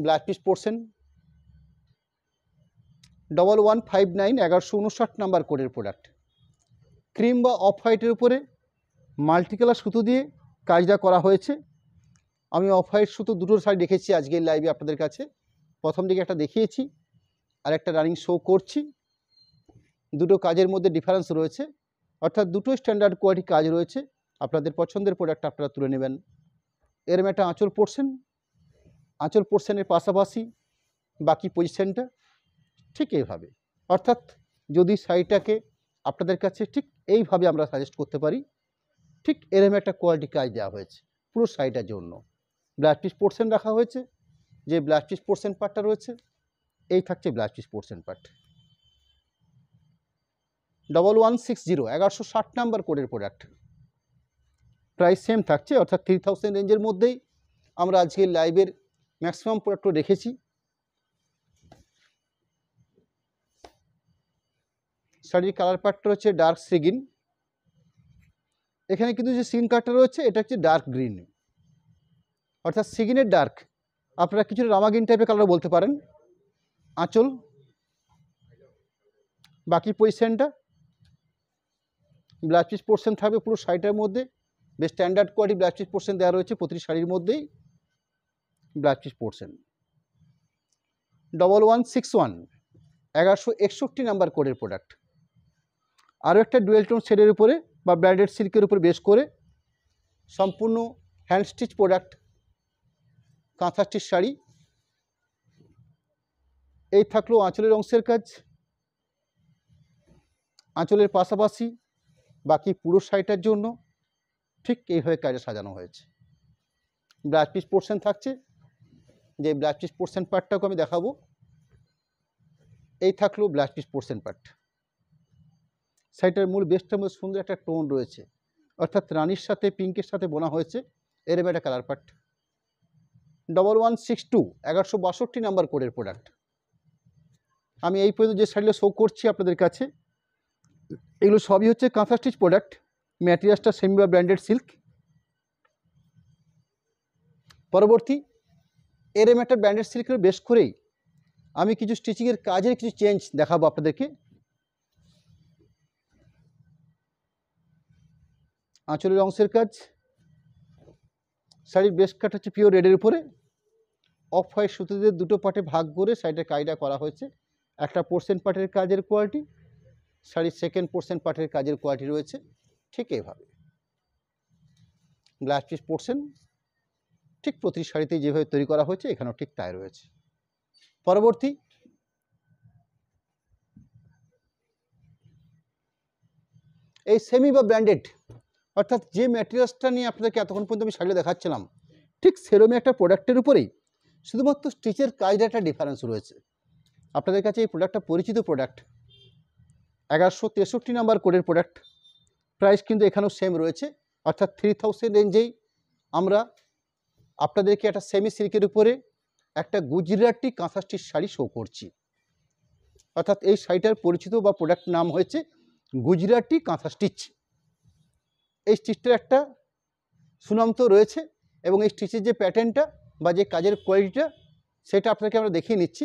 Blouse piece portion 1159, 1159 number কোডের প্রোডাক্ট। ক্রিম বা অফ হোয়াইটের উপরে মাল্টি কালার সুতো দিয়ে কাজটা করা হয়েছে। আমি অফ হোয়াইট সুতো দুটো শাড়ি দেখেছি আজকের লাইভে আপনাদের কাছে। প্রথম দিকে একটা দেখিয়েছি, আর একটা রানিং শো করছি। দুটো কাজের মধ্যে ডিফারেন্স রয়েছে, অর্থাৎ দুটো স্ট্যান্ডার্ড কোয়ালিটি কাজ রয়েছে। আপনাদের পছন্দের প্রোডাক্ট আপনারা তুলে নেবেন। এরম একটা আঁচল পোর্শন, আঁচল পোর্শনের পাশাপাশি বাকি পজিশনটা ঠিক এইভাবে, অর্থাৎ যদি শাড়িটাকে আপনাদের কাছে ঠিক এইভাবে আমরা সাজেস্ট করতে পারি, ঠিক এরম একটা কোয়ালিটি কাজ দেওয়া হয়েছে পুরো শাড়িটার জন্য। ব্লাউজ পিস পোর্শন রাখা হয়েছে, যে ব্লাউজ পিস পোর্শন পার্টটা রয়েছে এই থাকছে blouse piece portion part. 1160, 1160 number কোডের প্রোডাক্ট। প্রাইস সেম থাকছে, অর্থাৎ 3000 রেঞ্জের মধ্যেই আমরা আজকে লাইভের ম্যাক্সিমাম প্রোডাক্টও রেখেছি। শাড়ির কালার পার্টটা হচ্ছে ডার্ক সি গ্রিন। এখানে কিন্তু যে সিন কালারটা রয়েছে এটা হচ্ছে ডার্ক গ্রিন, অর্থাৎ সি গ্রিনের ডার্ক, আপনারা কিছুটা রামা গ্রিন টাইপের কালার বলতে পারেন। আঁচল, বাকি পজিশনটা ব্লাউজ পিস পোর্শন থাকবে পুরো শাড়িটার মধ্যে। বেশ standard quality blouse piece portion দেওয়া রয়েছে প্রতিটি শাড়ির মধ্যেই। ব্লাউজ পিস পোর্শন 1161, 1161 নাম্বার কোডের প্রোডাক্ট। আরও একটা ডুয়েল টোন শেডের উপরে বা ব্র্যান্ডেড সিল্কের উপর বেশ করে সম্পূর্ণ হ্যান্ড স্টিচ প্রোডাক্ট, কাঁথা স্টিচ শাড়ি। এই থাকলো আঁচলের অংশের কাজ। আঁচলের পাশাপাশি বাকি পুরো শাড়িটার জন্য ঠিক এইভাবে কাজে সাজানো হয়েছে। ব্লাউজ পিস পোর্শন থাকছে, যে ব্লাউজ পিস পোর্শন পার্টটাকে আমি দেখাবো। এই থাকলো ব্লাউজ পিস পোর্শন পার্ট। শাড়িটার মূল বেসটার মধ্যে সুন্দর একটা টোন রয়েছে, অর্থাৎ রানির সাথে পিঙ্কের সাথে বোনা হয়েছে, এরম একটা কালার পার্ট। 1162, 1162 নাম্বার কোডের প্রোডাক্ট। আমি এই পর্যন্ত যে শাড়িগুলো শো করছি আপনাদের কাছে, এগুলো সবই হচ্ছে কাঁথা স্টিচ প্রোডাক্ট, ম্যাটেরিয়ালসটা সেমি বা ব্র্যান্ডেড সিল্ক। পরবর্তী এরম একটা ব্র্যান্ডেড সিল্কের বেশ করেই আমি কিছু স্টিচিংয়ের কাজের কিছু চেঞ্জ দেখাবো আপনাদেরকে। আঁচলের অংশের কাজ, শাড়ির বেশ কাট হচ্ছে পিওর রেডের উপরে অফ হোয়াইট সুতোতে দুটো পার্টে ভাগ করে সাইডে কাজটা করা হয়েছে। একটা পোর্শন পার্টের কাজের কোয়ালিটি, শাড়ির সেকেন্ড পোর্শন পার্টের কাজের কোয়ালিটি রয়েছে ঠিক এইভাবে। গ্লাস পিস পোর্শন ঠিক প্রতি শাড়িতে যেভাবে তৈরি করা হয়েছে এখানেও ঠিক তাই রয়েছে। পরবর্তী এই সেমি বা ব্র্যান্ডেড অর্থাৎ যে ম্যাটেরিয়ালসটা নিয়ে আপনাদেরকে এতক্ষণ পর্যন্ত আমি শাড়ি দেখাচ্ছিলাম ঠিক সেরকমই একটা প্রোডাক্টের উপরেই শুধুমাত্র স্টিচের কাজটা একটা ডিফারেন্স রয়েছে। আপনাদের কাছে এই প্রোডাক্টটা পরিচিত প্রোডাক্ট, 1163 নাম্বার কোডের প্রোডাক্ট। প্রাইস কিন্তু এখানেও সেম রয়েছে, অর্থাৎ 3000 রেঞ্জেই আমরা আপনাদেরকে একটা সেমি সিল্কের উপরে একটা গুজরাটি কাঁথা স্টিচ শাড়ি শো করছি। অর্থাৎ এই শাড়িটার পরিচিত বা প্রোডাক্ট নাম হয়েছে গুজরাটি কাঁথা স্টিচ। এই স্টিচটার একটা সুনাম তো রয়েছে এবং এই স্টিচের যে প্যাটার্নটা বা যে কাজের কোয়ালিটিটা সেটা আপনাকে আমরা দেখিয়ে নিচ্ছি।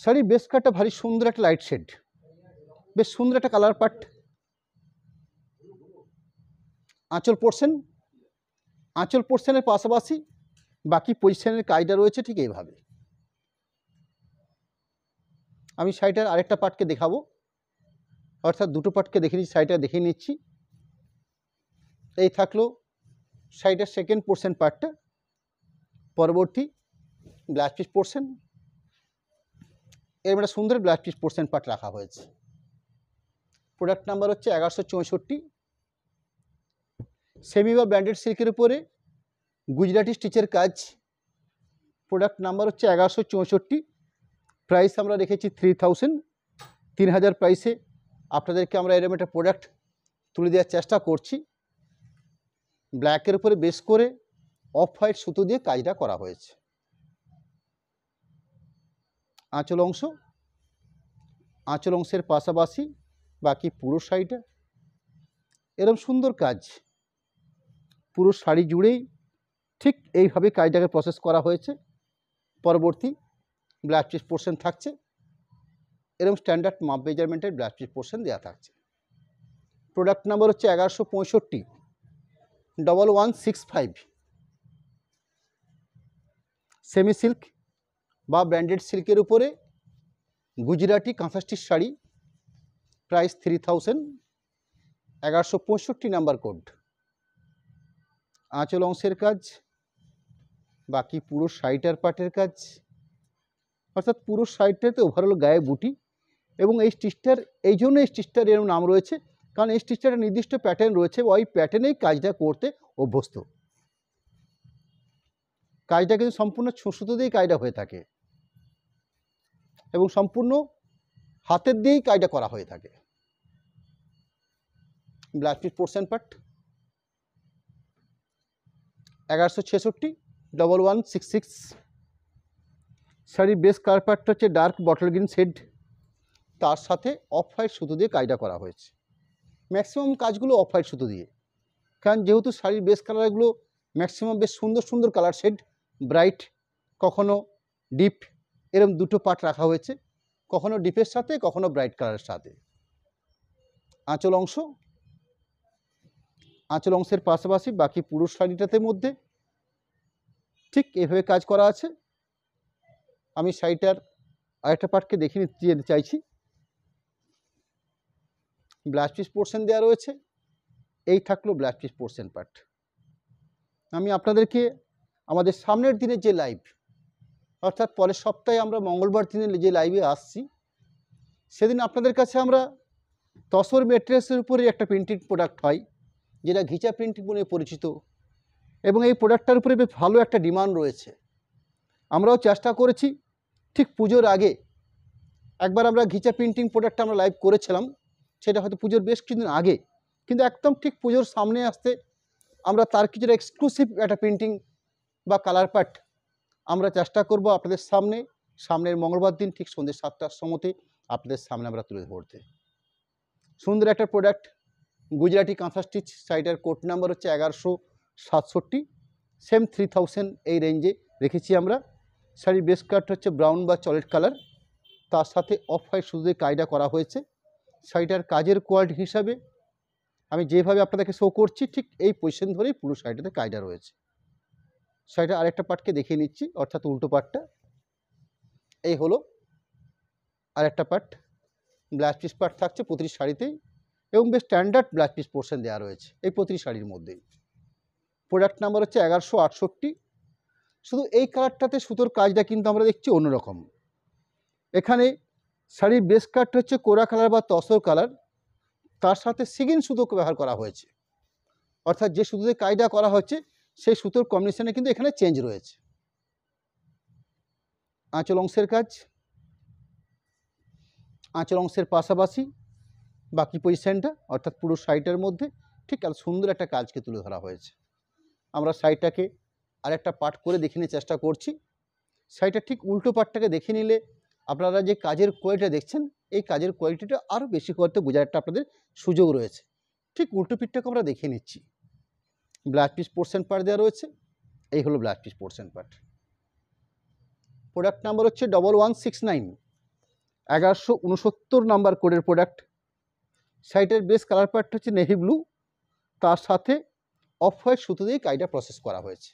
শাড়ির বেশ কাটটা ভারী সুন্দর একটা লাইট শেড, বেশ সুন্দর একটা কালার পার্ট। আঁচল পোর্শনের পাশাপাশি বাকি পজিশনের কাজটা রয়েছে ঠিক এইভাবে। আমি শাড়িটার আরেকটা পার্টকে দেখাবো, অর্থাৎ দুটো পার্টকে দেখে নিচ্ছি, শাড়িটা দেখে নিচ্ছি। এই থাকলো শাড়িটার সেকেন্ড পোর্শন পার্টটা। পরবর্তী ব্লাউজ পিস পোর্শন, এর একটা সুন্দর ব্লাউজ পিস পোর্শন পার্ট রাখা হয়েছে। প্রোডাক্ট নাম্বার হচ্ছে 1164। সেমি বা ব্র্যান্ডেড সিল্কের উপরে গুজরাটি স্টিচের কাজ। প্রোডাক্ট নাম্বার হচ্ছে 1164। প্রাইস আমরা রেখেছি 3000, 3000 প্রাইসে আপনাদেরকে আমরা এরকম একটা প্রোডাক্ট তুলে দেওয়ার চেষ্টা করছি। ব্ল্যাকের উপরে বেস করে অফ হোয়াইট সুতো দিয়ে কাজটা করা হয়েছে। আঁচল অংশের পাশাপাশি বাকি পুরো শাড়িটা এরকম সুন্দর কাজ, পুরো শাড়ি জুড়েই ঠিক এইভাবে কাজটাকে প্রসেস করা হয়েছে। পরবর্তী ব্লাউজ পিস পোর্শন থাকছে, এরকম স্ট্যান্ডার্ড মাপ মেজারমেন্টের ব্লাউজ পিস পোর্শন দেওয়া থাকছে। প্রোডাক্ট নাম্বার হচ্ছে 1165, 1165। সেমি সিল্ক বা ব্র্যান্ডেড সিল্কের উপরে গুজরাটি কাঁথা stitch sari. Price 3000, 1165 number code. আঁচল অংশের কাজ, বাকি পুরো শাড়িটার পাটের কাজ, অর্থাৎ পুরো শাড়িটাতে ওভারঅল গায়ে বুটি। এবং এই স্টিচটার এই জন্য এই স্টিচটার এরকম নাম রয়েছে কারণ এই স্টিচটার একটা নির্দিষ্ট প্যাটার্ন রয়েছে, ওই প্যাটার্নেই কাজটা করতে অভ্যস্ত। কাজটা কিন্তু সম্পূর্ণ সুতো দিয়েই কাজটা হয়ে থাকে এবং সম্পূর্ণ হাতের দিয়েই কাজটা করা হয়ে থাকে। Blouse piece portion part 1166, 1166। শাড়ির বেস কালার পার্টটা হচ্ছে ডার্ক বটল গ্রিন শেড, তার সাথে অফ হোয়াইট সুতো দিয়ে কাজটা করা হয়েছে। ম্যাক্সিমাম কাজগুলো অফ হোয়াইট সুতো দিয়ে, কারণ যেহেতু শাড়ির বেস কালারগুলো ম্যাক্সিমাম বেশ সুন্দর সুন্দর কালার শেড, ব্রাইট, কখনো ডিপ, এরকম দুটো পার্ট রাখা হয়েছে, কখনো ডিপের সাথে কখনো ব্রাইট কালারের সাথে। আঁচল অংশের পাশাপাশি বাকি পুরো শাড়িটাতে মধ্যে ঠিক এভাবে কাজ করা আছে। আমি শাড়িটার আরেকটা পার্টকে দেখে নিতে চাইছি। ব্লাউজ পিস পোর্শন দেওয়া রয়েছে, এই থাকলো ব্লাউজ পিস পোর্শন পার্ট। আমি আপনাদেরকে আমাদের সামনের দিনের যে লাইভ, অর্থাৎ পরের সপ্তাহে আমরা মঙ্গলবার দিনে যে লাইভে আসছি, সেদিন আপনাদের কাছে আমরা তসর ম্যাট্রেসের উপরে একটা প্রিন্টিং প্রোডাক্ট হয় যেটা ঘিচা প্রিন্টিং বলে পরিচিত, এবং এই প্রোডাক্টটার উপরে বেশ ভালো একটা ডিমান্ড রয়েছে। আমরাও চেষ্টা করেছি ঠিক পুজোর আগে একবার আমরা ঘিচা প্রিন্টিং প্রোডাক্টটা আমরা লাইভ করেছিলাম, সেটা হয়তো পুজোর বেশ কিছুদিন আগে, কিন্তু একদম ঠিক পুজোর সামনে আসতে আমরা তার কিছুটা এক্সক্লুসিভ একটা প্রিন্টিং বা কালার পার্ট আমরা চেষ্টা করব আপনাদের সামনের মঙ্গলবার দিন ঠিক সন্ধ্যে 7টার সময়তে আপনাদের সামনে আমরা তুলে ধরতে। সুন্দর একটা প্রোডাক্ট, গুজরাটি কাঁথা স্টিচ, শাড়িটার কোড নাম্বার হচ্ছে 1167, সেম 3000 এই রেঞ্জে রেখেছি আমরা। শাড়ির বেস কাট হচ্ছে ব্রাউন বা চকলেট কালার, তার সাথে অফ হোয়াইট সুতো দিয়ে কাজটা করা হয়েছে। শাড়িটার কাজের কোয়ালিটি হিসাবে আমি যেভাবে আপনাদেরকে শো করছি ঠিক এই পজিশন ধরেই পুরো শাড়িটাতে কাজটা রয়েছে। শাড়িটা আরেকটা পার্টকে দেখিয়ে নিচ্ছি, অর্থাৎ উল্টো পার্টটা। এই হলো আরেকটা পার্ট, ব্লাউজ পিস পার্ট থাকছে প্রতিটি শাড়িতেই এবং বেশ স্ট্যান্ডার্ড ব্লাউজ পিস পোর্শন দেওয়া রয়েছে এই প্রতিটি শাড়ির মধ্যেই। প্রোডাক্ট নাম্বার হচ্ছে 1168। শুধু এই কালারটাতে সুতোর কাজটা কিন্তু আমরা দেখছি অন্যরকম। এখানে শাড়ির বেস কাট হচ্ছে কোরা কালার বা তসর কালার, তার সাথে সিগিন সুতোকে ব্যবহার করা হয়েছে, অর্থাৎ যে সুতোতে কাজটা করা হচ্ছে সেই সুতোর কম্বিনেশনে কিন্তু এখানে চেঞ্জ রয়েছে। আঁচল অংশের কাজ, আঁচল অংশের পাশাপাশি বাকি পজিশনটা অর্থাৎ পুরো শাড়িটার মধ্যে ঠিক এত সুন্দর একটা কাজকে তুলে ধরা হয়েছে। আমরা শাড়িটাকে আরেকটা পার্ট করে দেখে নিয়ে চেষ্টা করছি। শাড়িটার ঠিক উল্টো পার্টটাকে দেখে নিলে আপনারা যে কাজের কোয়ালিটিটা দেখছেন এই কাজের কোয়ালিটিটা আরও বেশি করতে বোঝার একটা আপনাদের সুযোগ রয়েছে। ঠিক উল্টো পিঠটাকে আমরা দেখে নিচ্ছি। ব্লাউজ পিস পোর্শন পার্ট দেওয়া রয়েছে, এই হলো blouse piece portion part. Product number হচ্ছে 1169, 1169 নাম্বার কোডের প্রোডাক্ট। শাড়িটার বেস কালার পার্টটা হচ্ছে নেভি ব্লু, তার সাথে অফ হোয়াইট সুতো দিয়ে কাজটা প্রসেস করা হয়েছে।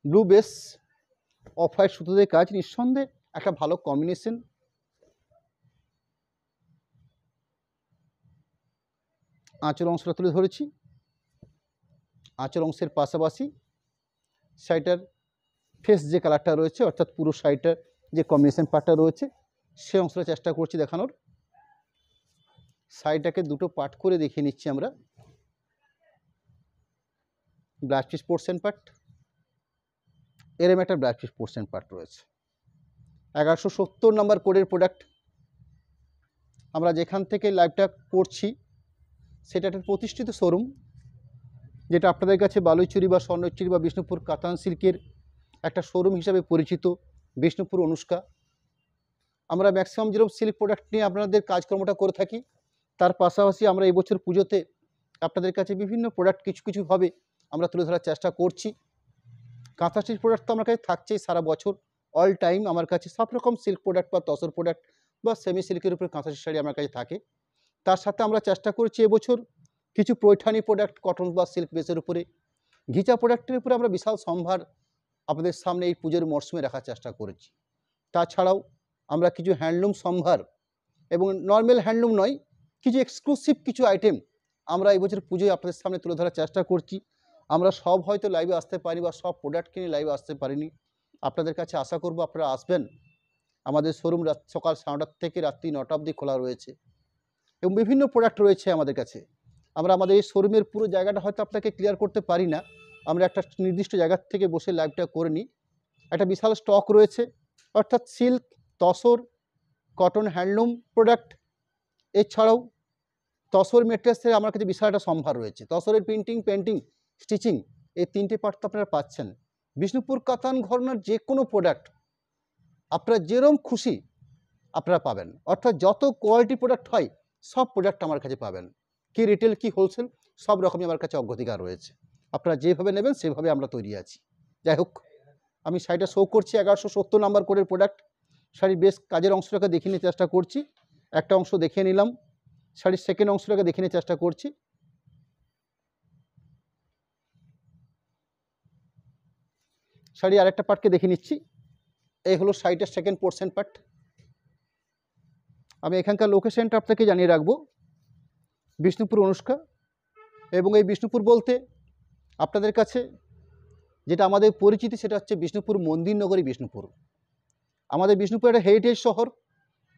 ব্লু বেস অফ হোয়াইট সুতো দিয়ে কাজ নিঃসন্দেহে একটা ভালো কম্বিনেশন। আঁচল অংশটা তুলে ধরেছি, আঁচল অংশের পাশাপাশি শাড়িটার ফেস যে কালারটা রয়েছে অর্থাৎ পুরো শাড়িটার যে কম্বিনেশন পার্টটা রয়েছে সে অংশটা চেষ্টা করছি দেখানোর। শাড়িটাকে দুটো পার্ট করে দেখিয়ে নিচ্ছি আমরা। ব্লাউজ পিস পোর্শন পার্ট, এরম একটা ব্লাউজ পিস পোর্শন পার্ট রয়েছে। 1170 নাম্বার কোডের প্রোডাক্ট। আমরা যেখান থেকে লাইভটা করছি সেটা একটা প্রতিষ্ঠিত শোরুম, যেটা আপনাদের কাছে বালুইচুরি বা স্বর্ণচুরি বা বিষ্ণুপুর কাতান সিল্কের একটা শোরুম হিসাবে পরিচিত, বিষ্ণুপুর অনুষ্কা। আমরা ম্যাক্সিমাম যেরকম সিল্ক প্রোডাক্ট নিয়ে আপনাদের কাজকর্মটা করে থাকি, তার পাশাপাশি আমরা এবছর পুজোতে আপনাদের কাছে বিভিন্ন প্রোডাক্ট কিছু কিছুভাবে আমরা তুলে ধরার চেষ্টা করছি। কাঁথা স্টিচ প্রোডাক্ট তো আমার কাছে থাকছেই সারা বছর, অল টাইম আমার কাছে সব রকম সিল্ক প্রোডাক্ট বা তসর প্রোডাক্ট বা সেমি সিল্কের উপরে কাঁথা স্টিচ শাড়ি আমার কাছে থাকে। তার সাথে আমরা চেষ্টা করছি এবছর কিছু পৈঠানি প্রোডাক্ট কটন বা সিল্ক বেসের উপরে, ঘিচা প্রোডাক্টের উপরে আমরা বিশাল সম্ভার আপনাদের সামনে এই পুজোর মরশুমে রাখার চেষ্টা করেছি। তাছাড়াও আমরা কিছু হ্যান্ডলুম সম্ভার এবং নর্মাল হ্যান্ডলুম নয়, কিছু এক্সক্লুসিভ কিছু আইটেম আমরা এই বছর পুজোয় আপনাদের সামনে তুলে ধরার চেষ্টা করছি। আমরা সব হয়তো লাইভে আসতে পারি বা সব প্রোডাক্ট কিনে লাইভে আসতে পারিনি। আপনাদের কাছে আশা করব আপনারা আসবেন। আমাদের শোরুম সকাল 9:30 থেকে রাত্রি 9টা অবধি খোলা রয়েছে এবং বিভিন্ন প্রোডাক্ট রয়েছে আমাদের কাছে। আমরা আমাদের এই শোরুমের পুরো জায়গাটা হয়তো আপনাকে ক্লিয়ার করতে পারি না, আমরা একটা নির্দিষ্ট জায়গা থেকে বসে লাইভটা করে নিই। একটা বিশাল স্টক রয়েছে, অর্থাৎ silk, tussar, cotton, handloom product, এছাড়াও তসর মেটেরিয়ালসের আমার কাছে বিশাল একটা সম্ভার রয়েছে। তসরের প্রিন্টিং, পেন্টিং, স্টিচিং এই 3টে পার্ট তো আপনারা পাচ্ছেন। বিষ্ণুপুর কাতান ঘরানার যে কোনো প্রোডাক্ট আপনারা যেরকম খুশি আপনারা পাবেন, অর্থাৎ যত কোয়ালিটি প্রোডাক্ট হয় সব প্রোডাক্ট আমার কাছে পাবেন। কি রিটেল কি হোলসেল সব রকমই আমার কাছে অগ্রাধিকার রয়েছে। আপনারা যেভাবে নেবেন সেভাবে আমরা তৈরি আছি। যাই হোক, আমি শাড়িটা শো করছি 1170 নাম্বার কোডের প্রোডাক্ট। শাড়ির বেশ কাজের অংশটাকে দেখিয়ে নিতে চেষ্টা করছি, একটা অংশ দেখিয়ে নিলাম, শাড়ির সেকেন্ড অংশটাকে দেখে নিতে চেষ্টা করছি। শাড়ি আরেকটা পার্টকে দেখে নিচ্ছি, এই হলো শাড়িটার সেকেন্ড পোর্শন পার্ট। আমি এখানকার লোকেশনটা আপনাকে জানিয়ে রাখবো, বিষ্ণুপুর অনুষ্কা। এবং এই বিষ্ণুপুর বলতে আপনাদের কাছে যেটা আমাদের পরিচিতি সেটা হচ্ছে বিষ্ণুপুর মন্দির নগরী বিষ্ণুপুর। আমাদের বিষ্ণুপুর একটা হেরিটেজ শহর,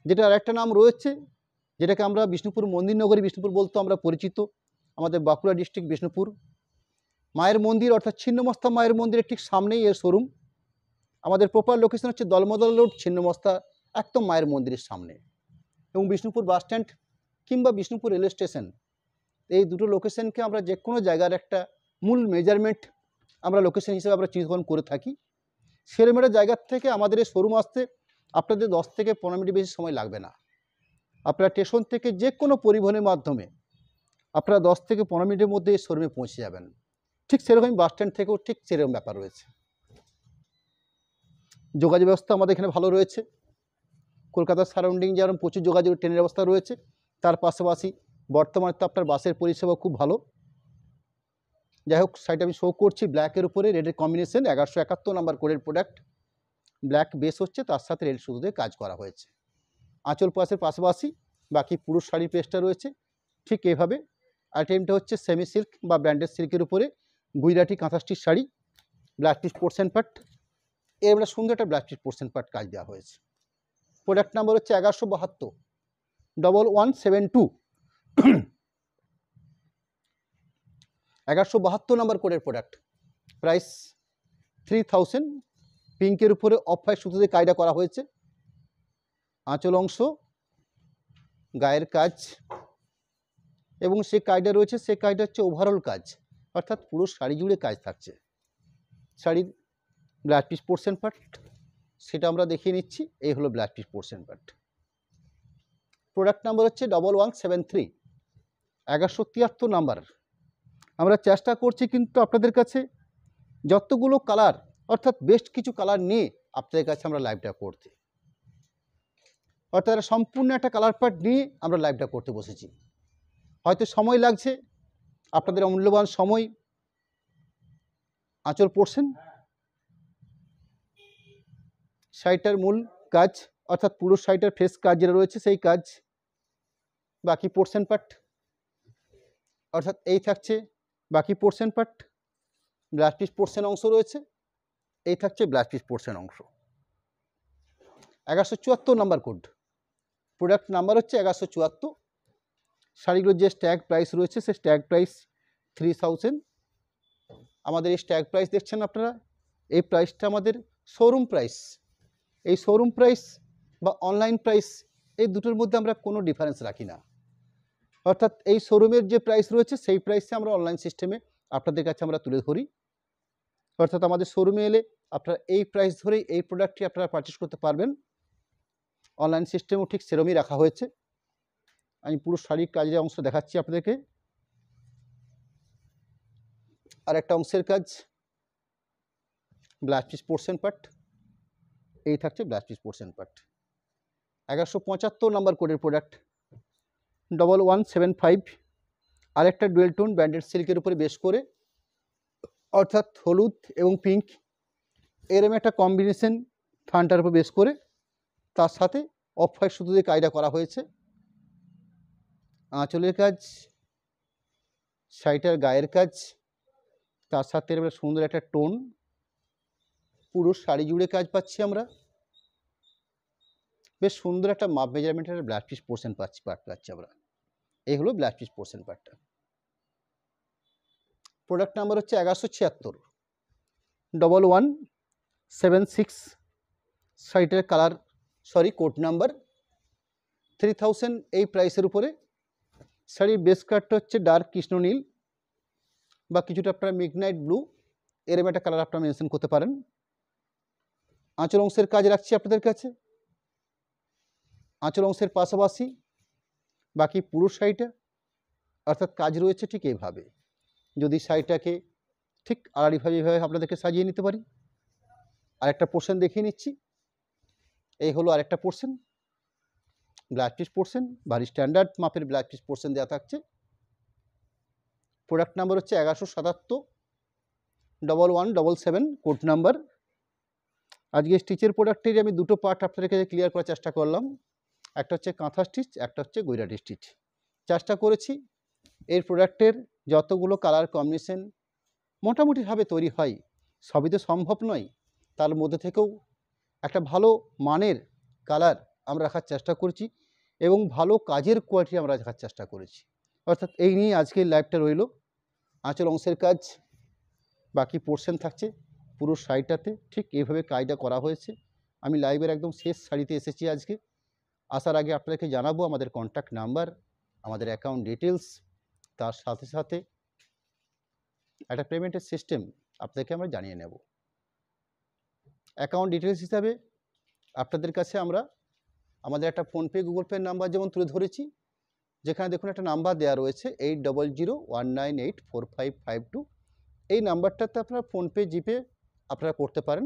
যেটা আরেকটা নাম রয়েছে যেটাকে আমরা বিষ্ণুপুর মন্দির নগরী বিষ্ণুপুর বলতে আমরা পরিচিত। আমাদের বাঁকুড়া ডিস্ট্রিক্ট বিষ্ণুপুর মায়ের মন্দির অর্থাৎ ছিন্নমস্তা মায়ের মন্দিরের ঠিক সামনেই এর শোরুম। আমাদের প্রপার লোকেশন হচ্ছে দলমদল রোড, ছিন্নমস্তা একদম মায়ের মন্দিরের সামনে। এবং বিষ্ণুপুর বাস স্ট্যান্ড কিংবা বিষ্ণুপুর রেলওয়ে স্টেশন এই দুটো লোকেশনকে আমরা যে কোনো জায়গার একটা মূল মেজারমেন্ট আমরা লোকেশন হিসেবে আমরা চিহ্নিত করে থাকি। সেরকম একটা জায়গার থেকে আমাদের এই শোরুম আসতে আপনাদের 10 থেকে 15 মিনিট বেশি সময় লাগবে না। আপনারা স্টেশন থেকে যে কোনো পরিবহনের মাধ্যমে আপনারা 10 থেকে 15 মিনিটের মধ্যে এই শোরুমে পৌঁছে যাবেন। ঠিক সেরকমই বাস স্ট্যান্ড থেকেও ঠিক সেরকম ব্যাপার রয়েছে। যোগাযোগ ব্যবস্থা আমাদের এখানে ভালো রয়েছে। কলকাতার সারাউন্ডিং যেমন প্রচুর যোগাযোগ ট্রেনের ব্যবস্থা রয়েছে, তার পাশাপাশি বর্তমানে তো আপনার বাসের পরিষেবা খুব ভালো। যাই হোক, সাইট আমি শো করছি ব্ল্যাকের উপরে রেডের কম্বিনেশন, 1171 নাম্বার কোডের প্রোডাক্ট। ব্ল্যাক বেস হচ্ছে, তার সাথে রেড সুতো দিয়ে কাজ করা হয়েছে। আঁচল পাশের পাশাপাশি বাকি পুরুষ শাড়ির পেজটা রয়েছে ঠিক এইভাবে। আইটেমটা হচ্ছে সেমি সিল্ক বা ব্র্যান্ডেড সিল্কের উপরে গুজরাটি কাঁথা stitch sari, black piece portion part. এর আমরা সুন্দর একটা ব্ল্যাক পিস পোর্শন পার্ট কাজ দেওয়া হয়েছে। প্রোডাক্ট নাম্বার হচ্ছে 1172 1172 নাম্বার কোডের প্রোডাক্ট। প্রাইস 3000। পিঙ্কের উপরে অফ হোয়াইট সুতো দিয়ে কাজটা করা হয়েছে। আঁচল অংশ, গায়ের কাজ এবং সে কাজটা রয়েছে, সে কাজটা হচ্ছে ওভারঅল কাজ, অর্থাৎ পুরো শাড়ি জুড়ে কাজ থাকছে। শাড়ির ব্লাউজ পিস পোর্শন পার্ট সেটা আমরা দেখিয়ে নিচ্ছি। এই হলো blouse piece portion part. Product number হচ্ছে 1173, 1173 নাম্বার। আমরা চেষ্টা করছি কিন্তু আপনাদের কাছে যতগুলো কালার, অর্থাৎ বেস্ট কিছু কালার নিয়ে আপনাদের কাছে আমরা লাইভটা করতে, অর্থাৎ সম্পূর্ণ একটা কালার পার্ট নিয়ে আমরা লাইভটা করতে বসেছি। হয়তো সময় লাগছে, আপনাদের অমূল্যবান সময়। আঁচল পোর্শন, শাড়িটার মূল কাজ, অর্থাৎ পুরো শাড়িটার ফেস কাজ যেটা রয়েছে সেই কাজ। বাকি পোর্শন পার্ট, অর্থাৎ এই থাকছে বাকি portion part. Blouse piece portion অংশ রয়েছে, এই থাকছে ব্লাউজ পিস পোর্শন অংশ। 1174 নাম্বার কোড। প্রোডাক্ট নাম্বার হচ্ছে 1174। শাড়িগুলোর যে স্ট্যাগ প্রাইস রয়েছে সে স্ট্যাগ প্রাইস 3000। আমাদের এই স্ট্যাগ প্রাইস দেখছেন আপনারা, এই প্রাইসটা আমাদের শোরুম প্রাইস। এই শোরুম প্রাইস বা অনলাইন প্রাইস, এই দুটোর মধ্যে আমরা কোনো ডিফারেন্স রাখি না। অর্থাৎ এই শোরুমের যে প্রাইস রয়েছে সেই প্রাইসে আমরা অনলাইন সিস্টেমে আপনাদের কাছে আমরা তুলে ধরি। অর্থাৎ আমাদের শোরুমে এলে আপনারা এই প্রাইস ধরেই এই প্রোডাক্টটি আপনারা পারচেস করতে পারবেন। অনলাইন সিস্টেমও ঠিক সেরকমই রাখা হয়েছে। আমি পুরো শাড়ির কাজের অংশ দেখাচ্ছি আপনাদেরকে। আর একটা অংশের কাজ ব্লাউজ পিস পোর্শন পার্ট, এই থাকছে blouse piece portion part. 1175 number কোডের প্রোডাক্ট 1175। আরেকটা ডুয়েল টোন ব্র্যান্ডেড সিল্কের উপরে বেশ করে, অর্থাৎ হলুদ এবং পিঙ্ক এরম একটা কম্বিনেশন থানটার উপর বেশ করে, তার সাথে অফ হোয়াইট সুতো দিয়ে কাজটা করা হয়েছে। আঁচলের কাজ, শাড়িটার গায়ের কাজ, তার সাথে এবার সুন্দর একটা টোন, পুরো শাড়ি জুড়ে কাজ পাচ্ছি আমরা। বেশ সুন্দর একটা মাপ মেজারমেন্টের ব্লাউজ পিস পোর্শন পাচ্ছি আমরা। এই হলো ব্লাউজ পিস পোর্শন পার্টটা। প্রোডাক্ট নাম্বার হচ্ছে 1176, 1176। শাড়িটার কালার কোড নাম্বার 3000। এই প্রাইসের উপরে শাড়ির বেস কালারটা হচ্ছে ডার্ক কৃষ্ণ নীল বা কিছুটা আপনারা মিডনাইট ব্লু, এরকম একটা কালার আপনারা মেনশন করতে পারেন। আঁচল অংশের কাজ রাখছি আপনাদের কাছে। আঁচল অংশের পাশাপাশি বাকি পুরো শাড়িটা, অর্থাৎ কাজ রয়েছে ঠিক এইভাবে। যদি শাড়িটাকে ঠিক আড়াআড়িভাবে এইভাবে আপনাদেরকে সাজিয়ে নিতে পারি। আরেকটা পোর্শন দেখিয়ে নিচ্ছি। এই হলো আরেকটা পোর্শন, ব্লাউজ পিস পোর্শন, ভারী স্ট্যান্ডার্ড মাপের ব্লাউজ পিস পোর্শন দেওয়া থাকছে। প্রোডাক্ট নাম্বার হচ্ছে 1177, 1177 কোড নাম্বার। আজকে স্টিচের প্রোডাক্টের আমি দুটো পার্ট আপনাদেরকে ক্লিয়ার করার চেষ্টা করলাম। একটা হচ্ছে কাঁথা স্টিচ, একটা হচ্ছে গুজরাটি স্টিচ। চেষ্টা করেছি এর প্রোডাক্টের যতগুলো কালার কম্বিনেশন মোটামুটিভাবে তৈরি হয়, সবই তো সম্ভব নয়। তার মধ্যে থেকেও একটা ভালো মানের কালার আমরা রাখার চেষ্টা করেছি এবং ভালো কাজের কোয়ালিটি আমরা রাখার চেষ্টা করেছি। অর্থাৎ এই নিয়ে আজকের লাইভটা রইল। আঁচল অংশের কাজ, বাকি পোর্শন থাকছে পুরো শাড়িটাতে ঠিক এইভাবে কাজটা করা হয়েছে। আমি লাইভের একদম শেষ শাড়িতে এসেছি আজকে। আসার আগে আপনাদেরকে জানাবো আমাদের কন্ট্যাক্ট নাম্বার, আমাদের অ্যাকাউন্ট ডিটেলস, তার সাথে সাথে একটা পেমেন্টের সিস্টেম আপনাদেরকে আমরা জানিয়ে নেব। অ্যাকাউন্ট ডিটেলস হিসাবে আপনাদের কাছে আমরা আমাদের একটা ফোনপে গুগল পে নাম্বার যেমন তুলে ধরেছি, যেখানে দেখুন একটা নাম্বার দেওয়া রয়েছে 8001984552। এই নাম্বারটাতে আপনারা ফোনপে জিপে আপনারা করতে পারেন।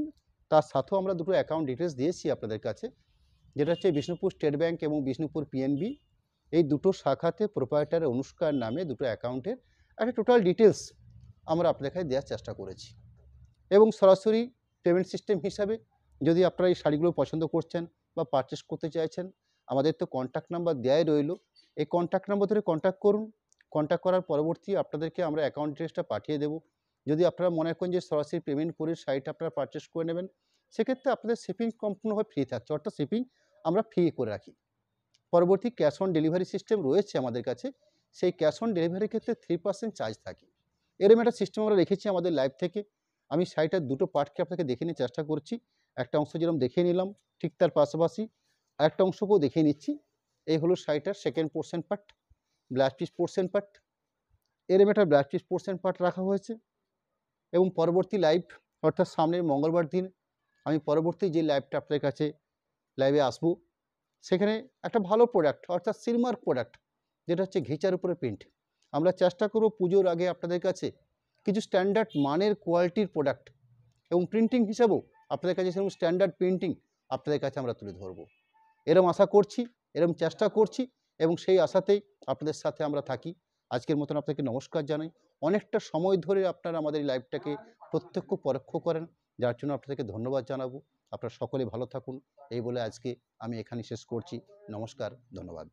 তার সাথেও আমরা দুটো অ্যাকাউন্ট ডিটেলস দিয়েছি আপনাদের কাছে, যেটা হচ্ছে বিষ্ণুপুর স্টেট ব্যাঙ্ক এবং বিষ্ণুপুর পিএনবি। এই দুটো শাখাতে প্রোপাইটার অনুষ্কার নামে দুটো অ্যাকাউন্টের একটা টোটাল ডিটেলস আমরা আপনাদের কাছে দেওয়ার চেষ্টা করেছি। এবং সরাসরি পেমেন্ট সিস্টেম হিসাবে যদি আপনারা এই শাড়িগুলো পছন্দ করছেন বা পারচেস করতে চাইছেন, আমাদের তো কন্ট্যাক্ট নাম্বার দেওয়াই রইল। এই কন্ট্যাক্ট নাম্বার ধরে কন্ট্যাক্ট করুন। কন্ট্যাক্ট করার পরবর্তী আপনাদেরকে আমরা অ্যাকাউন্ট ডিটেলসটা পাঠিয়ে দেবো। যদি আপনারা মনে করেন যে সরাসরি পেমেন্ট করে শাড়িটা আপনারা পারচেস করে নেবেন, সেক্ষেত্রে আপনাদের শিপিং সম্পূর্ণভাবে ফ্রি থাকছে, অর্থাৎ শিপিং আমরা ফ্রি করে রাখি। পরবর্তী ক্যাশ অন ডেলিভারি সিস্টেম রয়েছে আমাদের কাছে, সেই ক্যাশ অন ডেলিভারির ক্ষেত্রে 3% চার্জ থাকে। এরকম একটা সিস্টেম আমরা রেখেছি আমাদের লাইভ থেকে। আমি শাড়িটার দুটো পার্টকে আপনাকে দেখে নিয়ে চেষ্টা করছি। একটা অংশ যেরকম দেখিয়ে নিলাম, ঠিক তার পাশাপাশি আরেকটা অংশকেও দেখিয়ে নিচ্ছি। এই হলো শাড়িটার second portion part, blouse piece portion part. এরকম একটা ব্লাউজ পিস পোর্শন পার্ট রাখা হয়েছে। এবং পরবর্তী লাইভ অর্থাৎ সামনের মঙ্গলবার দিন আমি পরবর্তী যে লাইভটা আপনাদের কাছে লাইভে আসবো, সেখানে একটা ভালো প্রোডাক্ট অর্থাৎ সিলমার্ক প্রোডাক্ট, যেটা হচ্ছে ঘিচার উপরে প্রিন্ট। আমরা চেষ্টা করব পুজোর আগে আপনাদের কাছে কিছু স্ট্যান্ডার্ড মানের কোয়ালিটির প্রোডাক্ট এবং প্রিন্টিং হিসাবেও আপনাদের কাছে সেরকম স্ট্যান্ডার্ড প্রিন্টিং আপনাদের কাছে আমরা তুলে ধরবো। এরম আশা করছি, এরম চেষ্টা করছি এবং সেই আশাতেই আপনাদের সাথে আমরা থাকি। আজকের মতন আপনাকে নমস্কার জানাই। অনেকটা সময় ধরে আপনারা আমাদের এই লাইভটাকে প্রত্যক্ষ পরোক্ষ করেন, যার জন্য আপনাদেরকে ধন্যবাদ জানাবো। আপনারা সকলে ভালো থাকুন এই বলে আজকে আমি এখানেই শেষ করছি। নমস্কার, ধন্যবাদ।